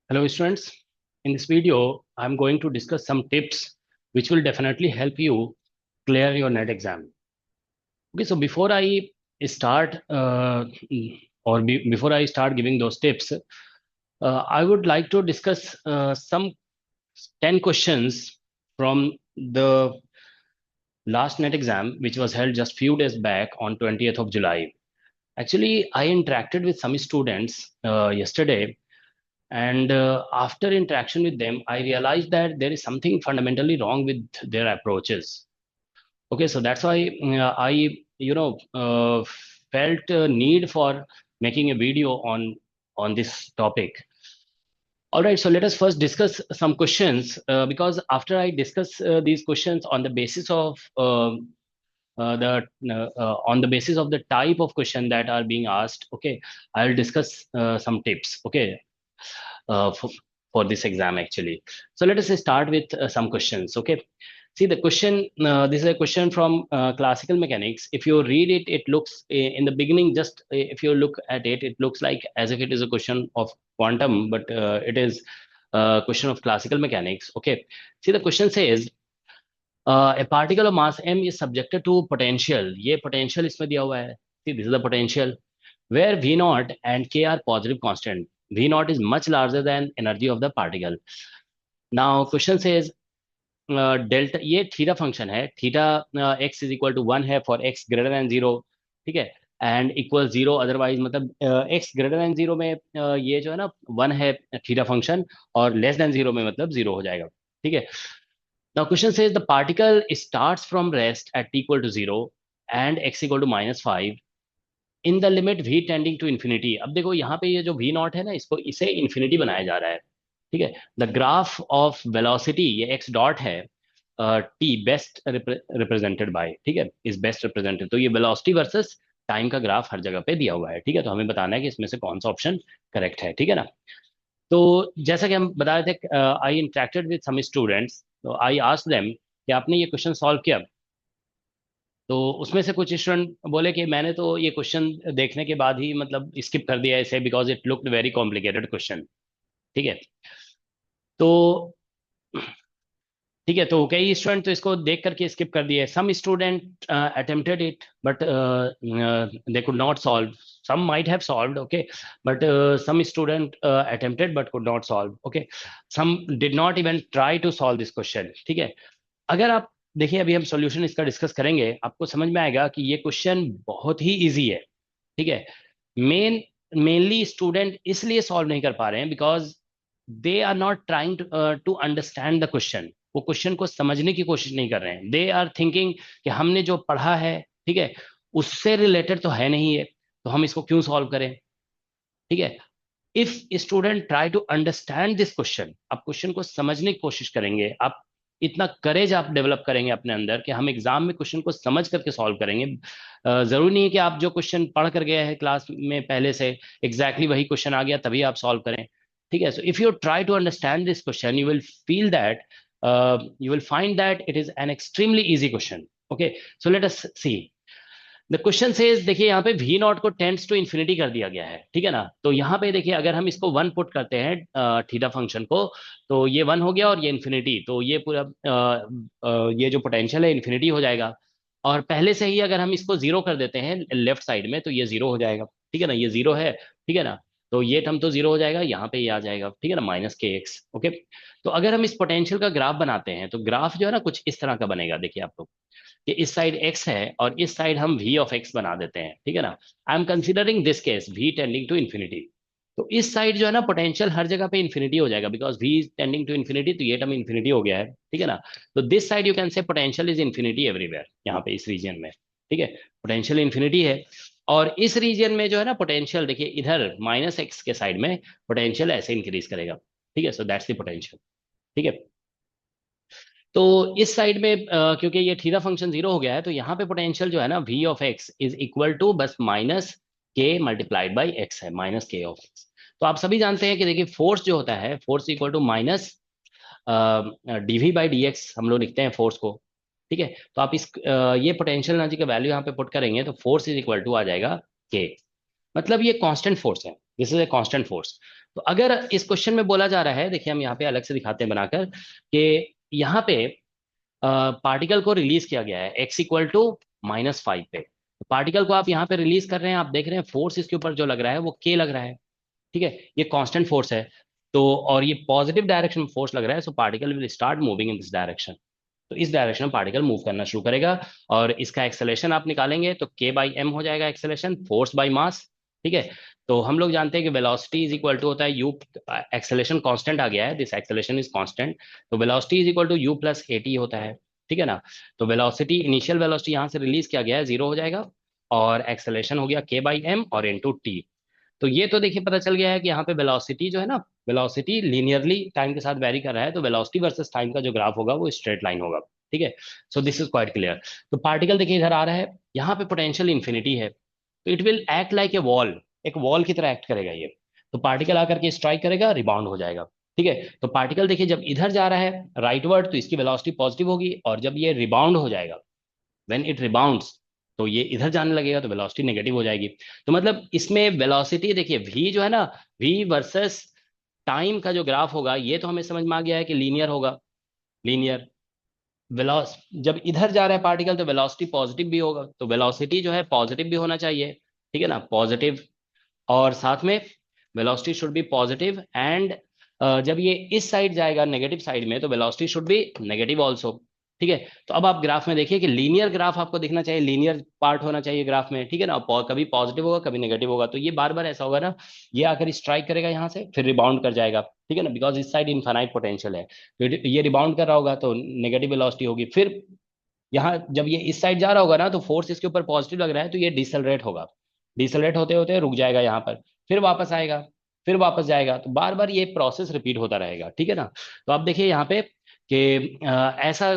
Hello students, in this video I'm going to discuss some tips which will definitely help you clear your NET exam. Okay, so before I start before I start giving those tips, I would like to discuss some 10 questions from the last NET exam which was held just few days back on 20th of July. Actually, I interacted with some students yesterday. And after interaction with them, I realized that there is something fundamentally wrong with their approaches. Okay, so that's why I felt a need for making a video on this topic. All right, so let us first discuss some questions because after I discuss these questions on the basis of on the basis of the type of question that are being asked, okay, I'll discuss some tips. Okay, uh, for, for this exam actually. So let us start with some questions. Okay. See the question, this is a question from classical mechanics. If you read it, it looks in the beginning, just if you look at it, it looks like as if it is a question of quantum, but it is a question of classical mechanics. Okay. See the question says, a particle of mass m is subjected to potential. ये potential इसमें दिया हुआ है. See, this is the potential where V naught and K are positive constant. V naught is much larger than energy of the particle. Now question says delta ये theta function है. Theta x is equal to 1 है for x greater than 0. ठीक है. And equal 0 otherwise मतलब x greater than 0 में ये जो है ना 1 है थीटा फंक्शन, और लेस देन 0 में मतलब 0 हो जाएगा. ठीक है. Now question says the particle starts from rest at t equal to 0 and x equal to -5 in the limit v tending to infinity. अब देखो यहाँ पे ये जो v नॉट है ना, इसको इसे इन्फिनिटी बनाया जा रहा है. ठीक है. द ग्राफ ऑफ वेलोसिटी, ये एक्स डॉट है, टी बेस्ट रिप्रेजेंटेड बाय, ठीक है, इज बेस्ट रिप्रेजेंटेड. तो ये वेलोसिटी वर्सेस टाइम का ग्राफ हर जगह पे दिया हुआ है. ठीक है. तो हमें बताना है कि इसमें से कौन सा ऑप्शन करेक्ट है. ठीक है ना. तो जैसा कि हम बता रहे थे, I interacted with some students, तो आई आस्क्ड देम कि आपने ये क्वेश्चन सॉल्व किया. तो उसमें से कुछ स्टूडेंट बोले कि मैंने तो ये क्वेश्चन देखने के बाद ही मतलब स्किप कर दिया इसे, because it looked very complicated question. ठीक है. तो ठीक है. तो कई स्टूडेंट तो इसको देख करके स्किप कर दिए. Some student attempted it but they could not solve. Some might have solved. Okay. But some student attempted but could not solve. Okay. Some did not even try to solve this question. ठीक है. अगर आप देखिए, अभी हम solution इसका discuss करेंगे, आपको समझ में आएगा कि ये क्वेश्चन बहुत ही इजी है. ठीक है. मेनली स्टूडेंट इसलिए सॉल्व नहीं कर पा रहे हैं because they are not trying to understand the question. वो क्वेश्चन को समझने की कोशिश नहीं कर रहे हैं. दे आर थिंकिंग कि हमने जो पढ़ा है, ठीक है, उससे रिलेटेड तो है नहीं है, तो हम इसको क्यों सॉल्व करें. ठीक है. If student try to understand this question, आप क्वेश्चन को समझने की कोशिश करेंगे, आप इतना करेज आप डेवलप करेंगे अपने अंदर कि हम एग्जाम में क्वेश्चन को समझ करके सॉल्व करेंगे. जरूरी नहीं है कि आप जो क्वेश्चन पढ़ कर गए हैं क्लास में पहले से एग्जैक्टली वही क्वेश्चन आ गया तभी आप सॉल्व करें. ठीक है. So if you try to understand this question, you will feel that, you will find that it is an extremely easy question. Okay. So let us see the question says. देखिए यहाँ पे V naught को tends to infinity कर दिया गया है. ठीक है ना. तो यहाँ पे देखिए, अगर हम इसको 1 पुट करते हैं थीटा फंक्शन को, तो ये 1 हो गया और ये इन्फिनिटी, तो ये पूरा ये जो पोटेंशियल है इन्फिनिटी हो जाएगा. और पहले से ही अगर हम इसको 0 कर देते हैं लेफ्ट साइड में, तो ये 0 हो जाएगा. ठीक है ना. ये 0 है. ठीक है ना. तो ये टर्म तो 0 हो जाएगा, यहाँ पे ये आ जाएगा. ठीक है ना. -kx. ओके. तो अगर हम इस पोटेंशियल का ग्राफ बनाते हैं, तो ग्राफ जो है ना कुछ इस तरह का बनेगा. देखिए आप लोग, कि इस साइड x है और इस साइड हम v ऑफ x बना देते हैं. ठीक है ना. I am considering this case v tending to infinity. तो इस साइड जो है ना पोटेंशियल हर जगह पे इन्फिनिटी हो जाएगा, because v tending to infinity, तो ये टर्म इन्फिनिटी हो गया है. ठीक है ना. तो this side you can say potential is infinity everywhere, यहाँ पे इस रीजन में. ठीक है. पोटेंशियल इन्फिनिटी है. और इस रीजन में जो है ना पोटेंशियल, देखिए इधर -x के साइड में पोटेंशियल ऐसे इंक्रीज करेगा. ठीक है. So that's the potential. ठीक है. तो इस साइड में क्योंकि ये थीटा फंक्शन 0 हो गया है, तो यहाँ पे पोटेंशियल जो है ना v of x is equal to बस -k मल्टीप्लाइड बाई x है, -k ऑफ x. तो आप सभी जानते हैं कि देखिए फोर्स जो होता है, force equal to minus dv by dx हम लोग लिखते हैं फोर्स को. ठीक है. तो आप ये पोटेंशियल एनर्जी का वैल्यू यहाँ पे पुट करेंगे, तो फोर्स इज इक्वल टू आ जाएगा k. मतलब ये कांस्टेंट फोर्स है. This is a constant force. तो अगर इस क्वेश्चन में बोला जा रहा है, देखिए हम यहाँ पे अलग से दिखाते हैं बनाकर, कि यहाँ पे पार्टिकल को रिलीज किया गया है x = -5 पे। पार्टिकल को आप यहाँ पे रिलीज कर रहे हैं, आप देख रहे हैं फोर्स इसके ऊपर जो लग रहा है वो k लग रहा है, ठीक है, ये कांस्टेंट फोर्स है। तो और ये पॉजिटिव डायरेक्शन में फोर्स लग रहा है, so particle will start moving in this direction. तो इस डायरेक्शन में पार्टिकल मूव करना शुरू करेगा, और इसका एक्सेलेरेशन आप निकालेंगे तो k/m हो जाएगा एक्सेलेरेशन, फोर्स बाय मास, ठीक है। तो हम लोग जानते हैं कि वेलोसिटी इज इक्वल टू होता है u, एक्सेलेरेशन कांस्टेंट आ गया है, दिस एक्सेलेरेशन इज कांस्टेंट, तो velocity is equal to u plus at होता है, ठीक है ना। तो वेलोसिटी, इनिशियल वेलोसिटी यहाँ से रिलीज किया गया है, 0 हो जाएगा, और एक्सेलेरेशन हो गया k/m और इनटू t। तो ये तो देखिए पता चल गया है कि यहाँ पे वेलोसिटी जो है ना, वेलोसिटी लीनियरली टाइम के साथ वेरी कर रहा है, तो वेलोसिटी वर्सेस टाइम का जो ग्राफ होगा वो स्ट्रेट लाइन होगा, ठीक है। सो दिस इज क्वाइट क्लियर। तो पार्टिकल देखिए इधर आ रहा है, यहाँ पे पोटेंशियल इन्फिनिटी है, तो it will act like a wall, एक वॉल की तरह एक्ट करेगा ये। तो पार्टिकल आकर के स्ट्राइक करेगा, रिबाउंड हो जाएगा, ठीक है। तो पार्टिकल देखिए जब इधर जा रहा है राइटवर्ड, तो इसकी वेलोसिटी पॉजिटिव होगी, और जब ये रिबाउंड हो जाएगा, व्हेन इट रिबाउंड्स, तो ये इधर जाने लगेगा, तो वेलोसिटी नेगेटिव हो जाएगी। तो मतलब इसमें वेलोसिटी देखिए v जो है ना, v वर्सेस टाइम का जो ग्राफ होगा, ये तो हमें समझ में आ गया है कि लीनियर होगा, लीनियर। वेलोस जब इधर जा रहा है पार्टिकल, तो वेलोसिटी पॉजिटिव भी होगा, तो वेलोसिटी जो है पॉजिटिव भी होना चाहिए, ठीक है ना, पॉजिटिव। और साथ में velocity should be positive, and जब ये इस साइड जाएगा नेगेटिव साइड में, तो velocity should be negative also, ठीक है। तो अब आप ग्राफ में देखिए कि लीनियर ग्राफ आपको दिखना चाहिए, लीनियर पार्ट होना चाहिए ग्राफ में, ठीक है ना। कभी पॉजिटिव होगा कभी नेगेटिव होगा, तो ये बार बार ऐसा होगा ना, ये आकर स्ट्राइक करेगा यहाँ से, फिर रिबाउंड कर जाएगा, ठीक है ना, बिकॉज इस साइड इनफाइनाइट पोटेंशियल है, तो ये रिबाउंड कर रहा होगा तो नेगेटिव वेलोसिटी होगी। फिर यहाँ जब ये इस साइड जा रहा होगा ना, तो फोर्स इसके ऊपर पॉजिटिव लग रहा है, तो ये डिसलरेट होगा, डिसलरेट होते होते रुक जाएगा यहाँ पर, फिर वापस आएगा, फिर वापस जाएगा, तो बार बार ये प्रोसेस रिपीट होता रहेगा, ठीक है ना। तो आप देखिए यहाँ पे कि ऐसा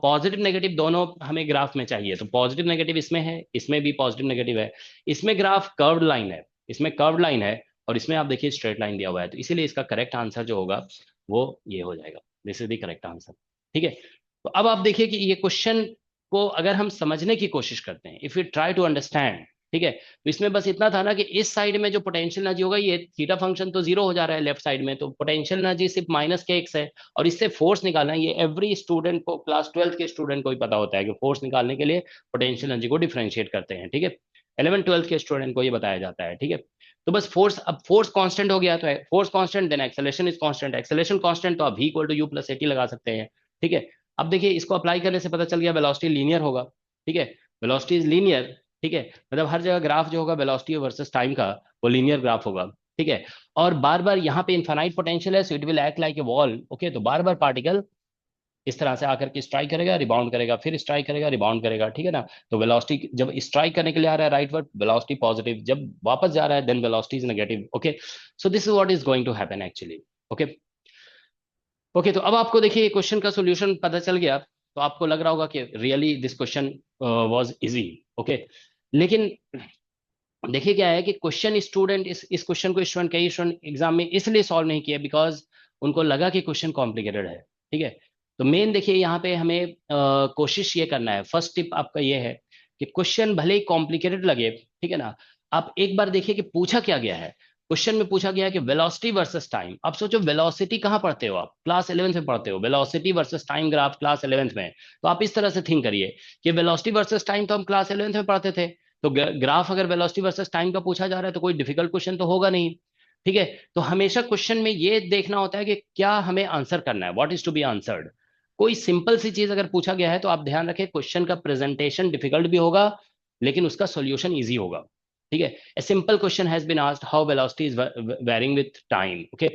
पॉजिटिव नेगेटिव दोनों हमें ग्राफ में चाहिए, तो पॉजिटिव नेगेटिव इसमें है, इसमें भी पॉजिटिव नेगेटिव है, इसमें ग्राफ कर्व्ड लाइन है, इसमें कर्व्ड लाइन है, और इसमें आप देखिए स्ट्रेट लाइन दिया हुआ है, तो इसीलिए इसका करेक्ट आंसर जो होगा वो ये हो जाएगा, this is the correct answer, ठीक है। तो अब आप देखिए कि ये क्वेश्चन को अगर हम समझने की कोशिश करते हैं, if you try to understand, ठीक है, तो इसमें बस इतना था ना कि इस साइड में जो पोटेंशियल एनर्जी होगा, ये थीटा फंक्शन तो 0 हो जा रहा है लेफ्ट साइड में, तो पोटेंशियल एनर्जी सिर्फ -kx है, और इससे फोर्स निकालना है, ये एवरी स्टूडेंट को, क्लास 12 के स्टूडेंट को ही पता होता है कि फोर्स निकालने के लिए पोटेंशियल एनर्जी को डिफरेंशिएट करते हैं, ठीक है। 11th 12th के स्टूडेंट को ये बताया जाता है, ठीक है। तो बस फोर्स, अब फोर्स कांस्टेंट हो गया, तो force constant then acceleration is constant, acceleration constant, तो आप v = u + at लगा सकते हैं, ठीक है। अब देखिए इसको अप्लाई करने से पता चल गया वेलोसिटी लीनियर होगा, ठीक है, वेलोसिटी इज लीनियर, ठीक है, मतलब हर जगह ग्राफ जो होगा वेलोसिटी वर्सेस टाइम का, वो लीनियर ग्राफ होगा, ठीक है। और बार बार यहाँ पे इनफाइनाइट पोटेंशियल है, so it will act like a wall, okay. तो बार बार पार्टिकल इस तरह से आकर के स्ट्राइक करेगा, रिबाउंड करेगा, फिर स्ट्राइक करेगा, रिबाउंड करेगा, ठीक है ना। तो वेलोसिटी जब स्ट्राइक करने के लिए आ रहा है राइट वर्ड, वेलोसिटी पॉजिटिव, जब वापस जा रहा है then velocity is negative, okay. So this is what is going to happen actually, okay. Okay, तो अब आपको देखिए क्वेश्चन का सॉल्यूशन पता चल गया, तो आपको लग रहा होगा कि really this question was easy, okay. लेकिन देखिए क्या है कि क्वेश्चन स्टूडेंट इस क्वेश्चन को स्टूडेंट, कई स्टूडेंट एग्जाम में इसलिए सॉल्व नहीं किया बिकॉज उनको लगा कि क्वेश्चन कॉम्प्लिकेटेड है, ठीक है। तो मेन देखिए यहाँ पे हमें कोशिश ये करना है, फर्स्ट टिप आपका ये है कि क्वेश्चन भले ही कॉम्प्लिकेटेड लगे, ठीक है ना, आप एक बार देखिए कि पूछा क्या गया है। क्वेश्चन में पूछा गया है कि वेलोसिटी वर्सेस टाइम। अब सोचो वेलोसिटी कहाँ पढ़ते हो आप, क्लास 11th में पढ़ते हो, velocity versus time graph class 11th में। तो आप इस तरह से थिंक करिए कि वेलोसिटी वर्सेस टाइम तो हम क्लास 11th में पढ़ते थे, तो ग्राफ अगर वेलोसिटी वर्सेस टाइम का पूछा जा रहा है तो कोई डिफिकल्ट क्वेश्चन तो होगा नहीं, ठीक है। तो हमेशा क्वेश्चन में ये देखना होता है कि क्या हमें आंसर करना है, what is to be answered. कोई सिंपल सी चीज अगर पूछा गया है तो आप ध्यान रखें क्वेश्चन का प्रेजेंटेशन डिफिकल्ट भी होगा लेकिन उसका सॉल्यूशन इजी होगा, ठीक है। A simple question has been asked how velocity is varying with time, okay.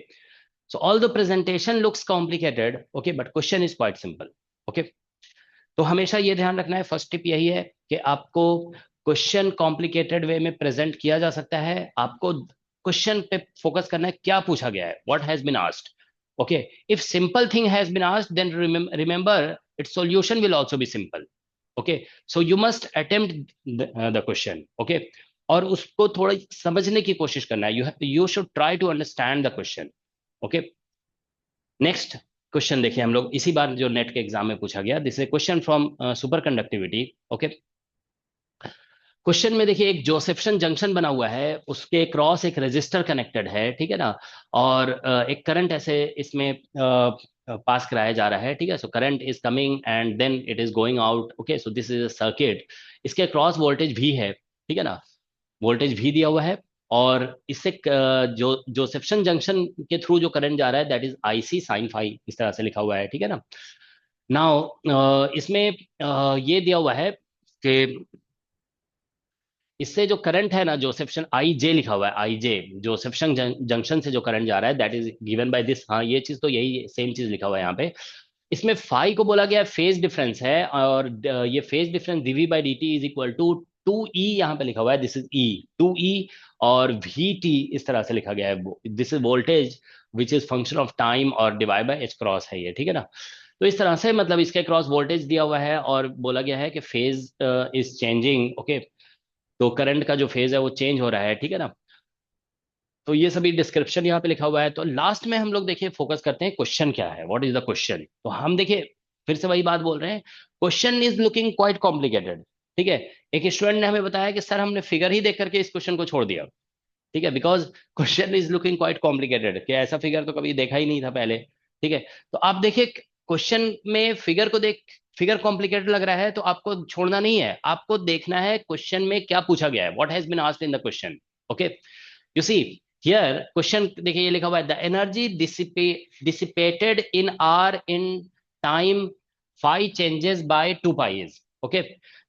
So all the presentation looks complicated, okay, but question is quite simple, okay. तो हमेशा ये ध्यान रखना है, फर्स्ट टिप यही है कि आपको क्वेश्चन कॉम्प्लिकेटेड वे में प्रेजेंट किया जा सकता है, आपको क्वेश्चन पे फोकस करना है, क्या पूछा गया है, what has been asked, okay. If simple thing has been asked then remember its solution will also be simple, okay. So you must attempt the question, okay, और उसको थोड़ा समझने की कोशिश करना है, you should try to understand the question, okay. Next question देखिए हम लोग, इसी बार जो नेट के एग्जाम में पूछा गया, this is question from super conductivity, okay. Question में देखिए एक जोसेफ्सन जंक्शन बना हुआ है, उसके क्रॉस एक रेजिस्टर कनेक्टेड है, ठीक है ना। और एक करंट ऐसे इसमें पास कराया जा रहा है, ठीक है। So current is coming and then it is going out, okay. So this is a circuit. इसके क्रॉस वोल्टेज भी है, ठीक है ना, वोल्टेज भी दिया हुआ है। और इससे जो जोसेफ्सन जंक्शन के थ्रू जो करंट जा रहा है that is IC sine phi, इस तरह से लिखा हुआ है, ठीक है ना। नाउ इसमें ये दिया हुआ है कि इससे जो करंट है ना, जोसेफ्सन आई जे लिखा हुआ है, आई जे, जोसेफ्सन जंक्शन से जो करंट जा रहा है that is given by this. हाँ, ये चीज तो यही सेम चीज लिखा हुआ है यहाँ पे। इसमें फाई को बोला गया फेज डिफरेंस है, और ये phase difference dv by D T is equal to 2e, यहाँ पे लिखा हुआ है दिस इज ई, 2e। और वी टी इस तरह से लिखा गया है, this is voltage which is function of time, और डिवाइड बाय एच क्रॉस है ये, ठीक है ना। तो इस तरह से मतलब इसके क्रॉस वोल्टेज दिया हुआ है, और बोला गया है कि फेज इज चेंजिंग, ओके। तो करंट का जो फेज है वो चेंज हो रहा है, ठीक है ना। तो ये सभी डिस्क्रिप्शन यहाँ पे लिखा हुआ है। तो लास्ट में हम लोग देखिए फोकस करते हैं क्वेश्चन क्या है, व्हाट इज द क्वेश्चन। तो हम देखिए फिर से वही बात बोल रहे हैं, question is looking quite complicated, ठीक है। एक स्टूडेंट ने हमें बताया कि सर हमने फिगर ही देख करके इस क्वेश्चन को छोड़ दिया, ठीक है, because question is looking quite complicated, कि ऐसा फिगर तो कभी देखा ही नहीं था पहले, ठीक है। तो आप देखिए क्वेश्चन में फिगर को देख, फिगर कॉम्प्लिकेटेड लग रहा है तो आपको छोड़ना नहीं है, आपको देखना है क्वेश्चन में क्या पूछा गया है, what has been asked in the question, okay. You see here question देखिए ये लिखा हुआ है, the energy dissipated in R in time phi changes by 2 pis, okay.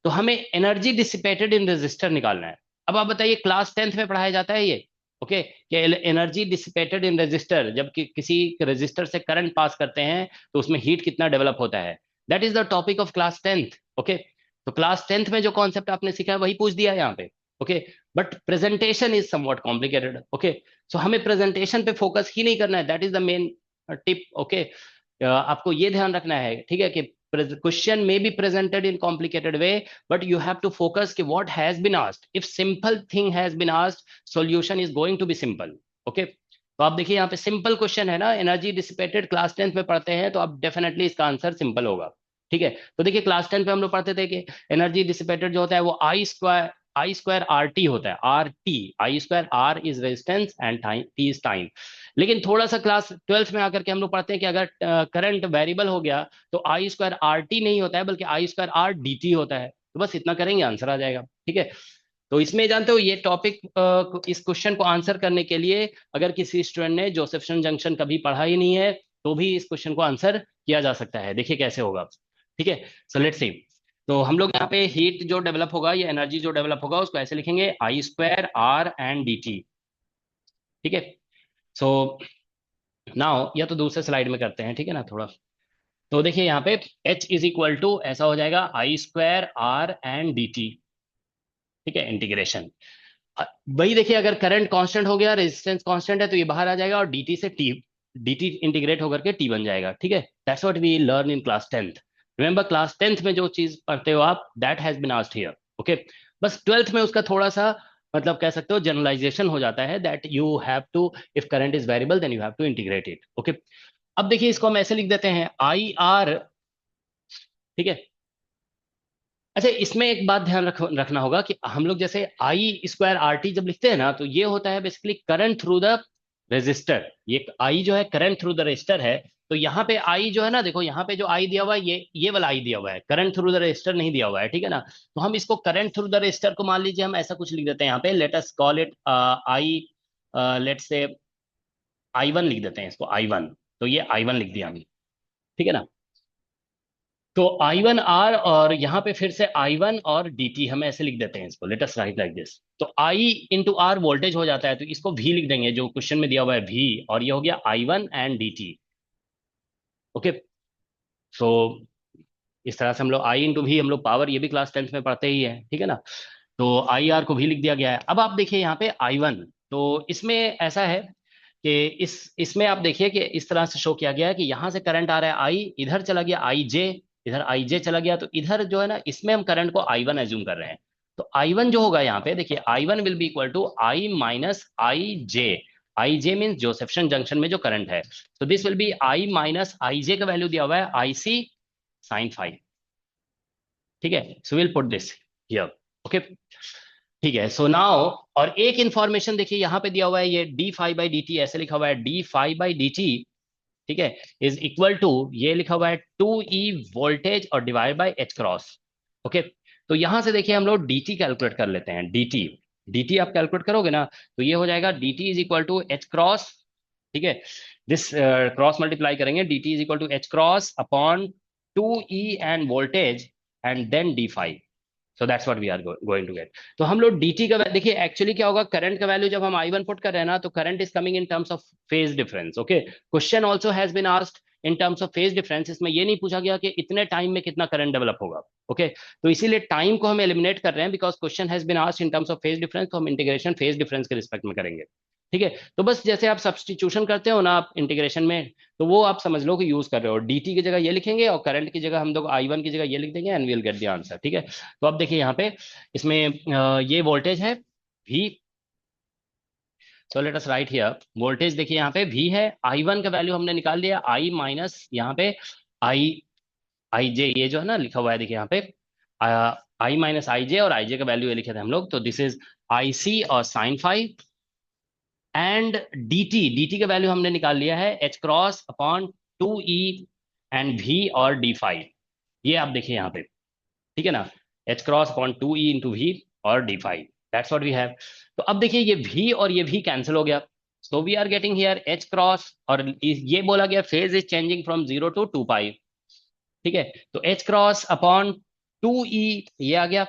तो हमें एनर्जी डिसिपेटेड इन रेजिस्टर निकालना है। अब आप बताइए क्लास 10th में पढ़ाया जाता है ये, ओके, कि एनर्जी डिसिपेटेड इन रेजिस्टर, जब किसी रेजिस्टर से करंट पास करते हैं तो उसमें हीट कितना डेवलप होता है, that is the topic of class 10th, okay. तो क्लास 10th में जो कॉन्सेप्ट आपने सीखा है वही पूछ दिया यहाँ पे, okay. But presentation is somewhat complicated, okay. So हमें प्रेजेंटेशन पे फोकस ही नहीं करना है, that is the main tip, okay. आपको ये ध्यान रखना है, ठीक है, कि क्वेश्चन में be presented in complicated way, but you have to focus कि what has been asked, if simple thing has been asked solution is going to be simple, okay. तो आप देखिए यहाँ पे सिंपल क्वेश्चन है ना, एनर्जी डिसिपेटेड, क्लास 10th में पढ़ते हैं तो आप डेफिनेटली इसका आंसर सिंपल होगा, ठीक है। तो देखिए क्लास 10th पे हम लोग पढ़ते थे कि एनर्जी डिसिपेटेड जो होता है वो आई स्क्वायर आर टी होता है, R T, I square R is resistance and time, T is time. लेकिन थोड़ा सा क्लास 12th में आकर के हम लोग पढ़ते हैं कि अगर करंट वेरिएबल हो गया तो आई स्क्वायर आर टी नहीं होता है बल्कि आई स्क्वायर आर डी टी होता है। तो बस इतना करेंगे आंसर आ जाएगा, ठीक है। तो इसमें जानते हो ये टॉपिक, इस क्वेश्चन को आंसर करने के लिए अगर किसी स्टूडेंट ने जोसेफ्सन जंक्शन कभी पढ़ा ही नहीं है तो भी इस क्वेश्चन को आंसर किया जा सकता है, देखिए कैसे होगा, ठीक है। So let's see. तो हम लोग यहाँ पे हीट जो डेवलप होगा या एनर्जी जो डेवलप होगा उसको ऐसे लिखेंगे, I square R and D T, ठीक है। सो नाउ या तो दूसरे स्लाइड में करते हैं, ठीक है ना थोड़ा। तो देखिए यहाँ पे H इज इक्वल टू ऐसा हो जाएगा, I square R and D T, ठीक है, इंटीग्रेशन। वही देखिए अगर करंट कांस्टेंट हो गया, रेजिस्टेंस कांस्टेंट है तो ये बाहर आ जाएगा और dt से t, dt इंटीग्रेट होकर के t बन जाएगा, ठीक है। That's what we learn in class 10th। Remember class 10th में जो चीज पढ़ते हो आप, that has been asked here, okay. बस 12th में उसका थोड़ा सा मतलब कह सकते हो जनरलाइजेशन हो जाता है, that you have to, if current is variable then you have to integrate it, okay. अब देखिए इसको हम ऐसे लिख देते हैं, आई आर, ठीक है। अच्छा इसमें एक बात ध्यान रखना होगा कि हम लोग जैसे आई स्क्वायर आर टी जब लिखते हैं ना तो ये होता है basically current through the resistor, ये आई जो है करंट थ्रू द रेजिस्टर है। तो यहाँ पे आई जो है ना, देखो यहाँ पे जो आई दिया हुआ है ये वाला आई दिया हुआ है, करंट थ्रू द रेजिस्टर नहीं दिया हुआ है, ठीक है ना। तो हम इसको करंट थ्रू द रेजिस्टर को मान लीजिए हम ऐसा कुछ लिख देते हैं यहाँ पे, let us call it I, let say I one लिख देते हैं इसको, आई वन। तो ये आई वन लिख दिया हमने, ठीक है ना। तो आई वन आर और यहाँ पे फिर से आई वन और डी टी हम ऐसे लिख देते हैं इसको, let us right like this. तो आई इंटू आर वोल्टेज हो जाता है तो इसको वी लिख देंगे जो क्वेश्चन में दिया हुआ है वी, और ये हो गया I one and D T, okay. So इस तरह से हम लोग आई इंटू वी, हम लोग पावर ये भी क्लास 10th में पढ़ते ही है, ठीक है ना। तो आई आर को भी लिख दिया गया है। अब आप देखिए यहाँ पे आई वन, तो इसमें ऐसा है कि इसमें आप देखिए कि इस तरह से शो किया गया है कि यहाँ से करंट आ रहा है आई, इधर चला गया आई जे, इधर आई जे चला गया, तो इधर जो है ना इसमें हम करंट को आई वन एज्यूम कर रहे हैं। तो आई वन जो होगा यहाँ पे देखिए, I one will be equal to I minus I J, I J mean Josephson junction में जो करंट है, तो this will be I minus I J का वैल्यू दिया हुआ है आई सी साइन फाइव, ठीक है। So will put this here, okay, ठीक है। सो नाउ, और एक इंफॉर्मेशन देखिए यहाँ पे दिया हुआ है, ये D phi by D T ऐसे लिखा हुआ है, D phi by D T, ठीक है, इज इक्वल टू, ये लिखा हुआ है 2E वोल्टेज और divide by H cross. Okay, तो यहां से देखिए हम लोग dt कैलकुलेट कर लेते हैं। dt आप कैलकुलेट करोगे ना, तो ये हो जाएगा dt is equal to H cross, ठीक है, दिस क्रॉस मल्टीप्लाई करेंगे, dt is equal to H cross upon 2E and voltage and then D phi. So that's what we are going to get. तो हम लोग dt का देखिए actually क्या होगा, करंट का वैल्यू जब हम I1 पुट कर रहे हैं ना, तो current is coming in terms of phase difference. Okay, question also has been asked in terms of phase difference. इसमें ये नहीं पूछा गया कि इतने टाइम में कितना करंट डेवलप होगा। ओके, तो इसीलिए टाइम को हम एलिमिनेट कर रहे हैं, because question has been asked in terms of phase difference, तो हम इंटीग्रेशन फेज डिफरेंस के रिस्पेक्ट में करेंगे। ठीक है, तो बस जैसे आप सब्सटीट्यूशन करते हो ना आप इंटीग्रेशन में, तो वो आप समझ लो कि यूज कर रहे हो, dt की जगह ये लिखेंगे और करंट की जगह हम लोग I1 की जगह ये लिख देंगे and we will get the answer. ठीक है, तो अब देखिए यहाँ पे इसमें ये वोल्टेज है V, so let us right here voltage. देखिए यहाँ पे V है, I1 का वैल्यू हमने निकाल लिया, I माइनस यहाँ पे I, IJ, ये जो है ना लिखा हुआ है देखिए यहाँ पे I माइनस IJ, और IJ का वैल्यू ये लिखे थे हम लोग, तो दिस इज IC और साइन फाइव एंड dt का वैल्यू हमने निकाल लिया है H cross upon 2E and V और डी फाइव। ये आप देखिए यहाँ पे, ठीक है ना, H cross upon 2E into V और D five, that's what we have. तो अब देखिए ये V और ये V कैंसिल हो गया, so we are getting here H cross, और ये बोला गया phase is changing from 0 to 2 pi. ठीक है, तो H क्रॉस अपॉन 2E ये आ गया।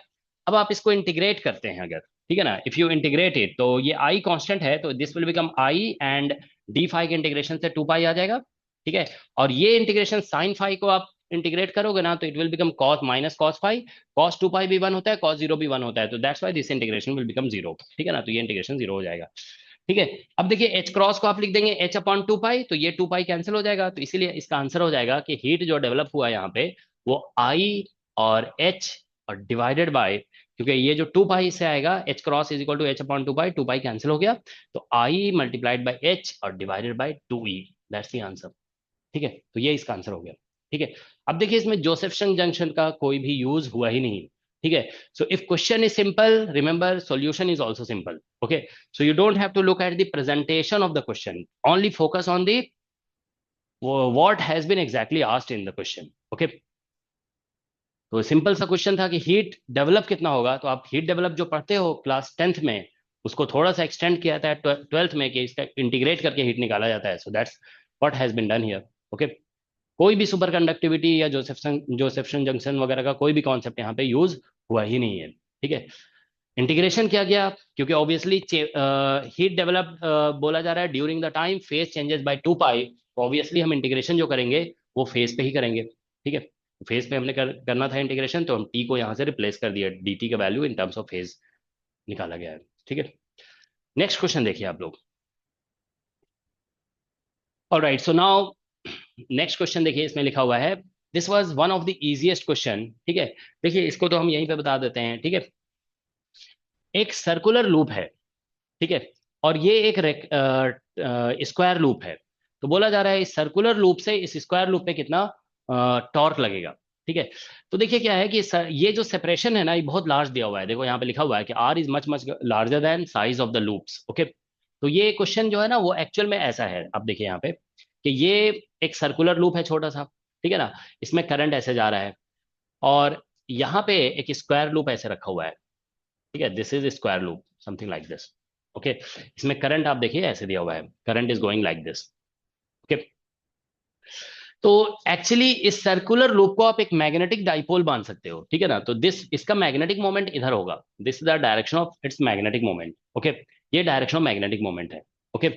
अब आप इसको इंटीग्रेट करते हैं अगर, ठीक है ना, इफ यू इंटीग्रेट इट, तो ये I कांस्टेंट है, तो this will become I and D phi के इंटीग्रेशन से 2 पाई आ जाएगा। ठीक है, और ये इंटीग्रेशन साइन फाई को आप इंटीग्रेट करोगे ना, तो it will become cos minus cos phi, cos 2 pi भी 1 होता है, कॉस 0 भी 1 होता है, तो that's why this integration will become 0। ठीक है ना, तो ये इंटीग्रेशन 0 हो जाएगा। ठीक है, अब देखिए एच क्रॉस को आप लिख देंगे H अपॉन 2 पाई, तो ये 2 पाई कैंसिल हो जाएगा, तो इसीलिए इसका आंसर हो जाएगा कि हीट जो डेवलप हुआ यहाँ पे वो I और H और डिवाइडेड बाय, क्योंकि ये जो 2 पाई से आएगा, H cross is equal to H upon 2 pi, 2 pi cancel हो गया, तो I मल्टीप्लाइड बाई H और divided by 2E, that's the answer. ठीक है, तो ये इसका आंसर हो गया। ठीक है, अब देखिए इसमें जोसेफ्सन जंक्शन का कोई भी यूज हुआ ही नहीं। ठीक है, so if question is simple, remember solution is also simple. Okay, so you don't have to look at the presentation of the question, only focus on the what has been exactly asked in the question. Okay, तो simple सा question था कि heat develop कितना होगा, तो आप heat develop जो पढ़ते हो क्लास 10th में, उसको थोड़ा सा एक्सटेंड किया जाता है 12th में, कि इसका इंटीग्रेट करके हीट निकाला जाता है। So that's what has been done here. Okay, कोई भी सुपर कंडक्टिविटी या जोसेफ्सन जंक्शन वगैरह का कोई भी कॉन्सेप्ट यहाँ पे यूज हुआ ही नहीं है। ठीक है, इंटीग्रेशन किया गया क्योंकि ऑब्वियसली हीट डेवलप बोला जा रहा है during the time phase changes by 2 पाई, तो ऑब्वियसली हम इंटीग्रेशन जो करेंगे वो फेज पे ही करेंगे। ठीक है, फेज पे हमने करना था इंटीग्रेशन, तो हम टी को यहाँ से रिप्लेस कर दिया, dt का value in terms of phase निकाला गया है। ठीक है, नेक्स्ट क्वेश्चन देखिए आप लोग। Alright, so now next question देखिए, इसमें लिखा हुआ है this was one of the easiest question. ठीक है, देखिए इसको तो हम यहीं पे बता देते हैं। ठीक है, एक सर्कुलर लूप है, ठीक है, और ये एक स्क्वायर लूप है, तो बोला जा रहा है इस सर्कुलर लूप से इस स्क्वायर लूप पे कितना टॉर्क लगेगा। ठीक है, तो देखिए क्या है कि ये जो सेपरेशन है ना, ये बहुत लार्ज दिया हुआ है, देखो यहाँ पे लिखा हुआ है कि R is much much larger than size of the loops. Okay, तो ये क्वेश्चन जो है ना वो एक्चुअल में ऐसा है, आप देखिए यहाँ पे कि ये एक सर्कुलर लूप है छोटा सा, ठीक है ना, इसमें करंट ऐसे जा रहा है, और यहाँ पे एक स्क्वायर लूप ऐसे रखा हुआ है। ठीक है, this is square loop something like this. Okay, इसमें करंट आप देखिए ऐसे दिया हुआ है, current is going like this. Okay, तो एक्चुअली इस सर्कुलर लूप को आप एक मैग्नेटिक डाइपोल मान सकते हो। ठीक है ना, तो दिस इसका मैग्नेटिक मोमेंट इधर होगा, this is the direction of its magnetic moment. Okay, ये डायरेक्शन ऑफ मैग्नेटिक मोमेंट है। ओके,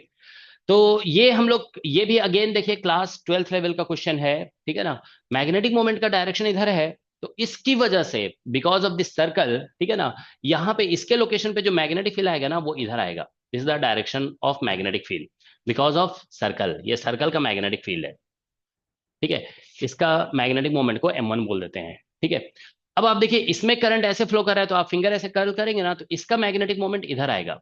तो ये हम लोग ये भी अगेन देखिए क्लास 12th लेवल का क्वेश्चन है। ठीक है ना, मैग्नेटिक मोमेंट का डायरेक्शन इधर है, तो इसकी वजह से बिकॉज ऑफ दिस सर्कल, ठीक है ना, यहाँ पे इसके लोकेशन पे जो मैग्नेटिक फील्ड आएगा ना वो इधर आएगा, this is the direction of magnetic field because of circle, ये सर्कल का मैग्नेटिक फील्ड है। ठीक है, इसका मैग्नेटिक मोमेंट को M1 बोल देते हैं। ठीक है, अब आप देखिए इसमें करंट ऐसे फ्लो कर रहा है, तो आप फिंगर ऐसे कर्ल करेंगे ना, तो इसका मैग्नेटिक मोमेंट इधर आएगा,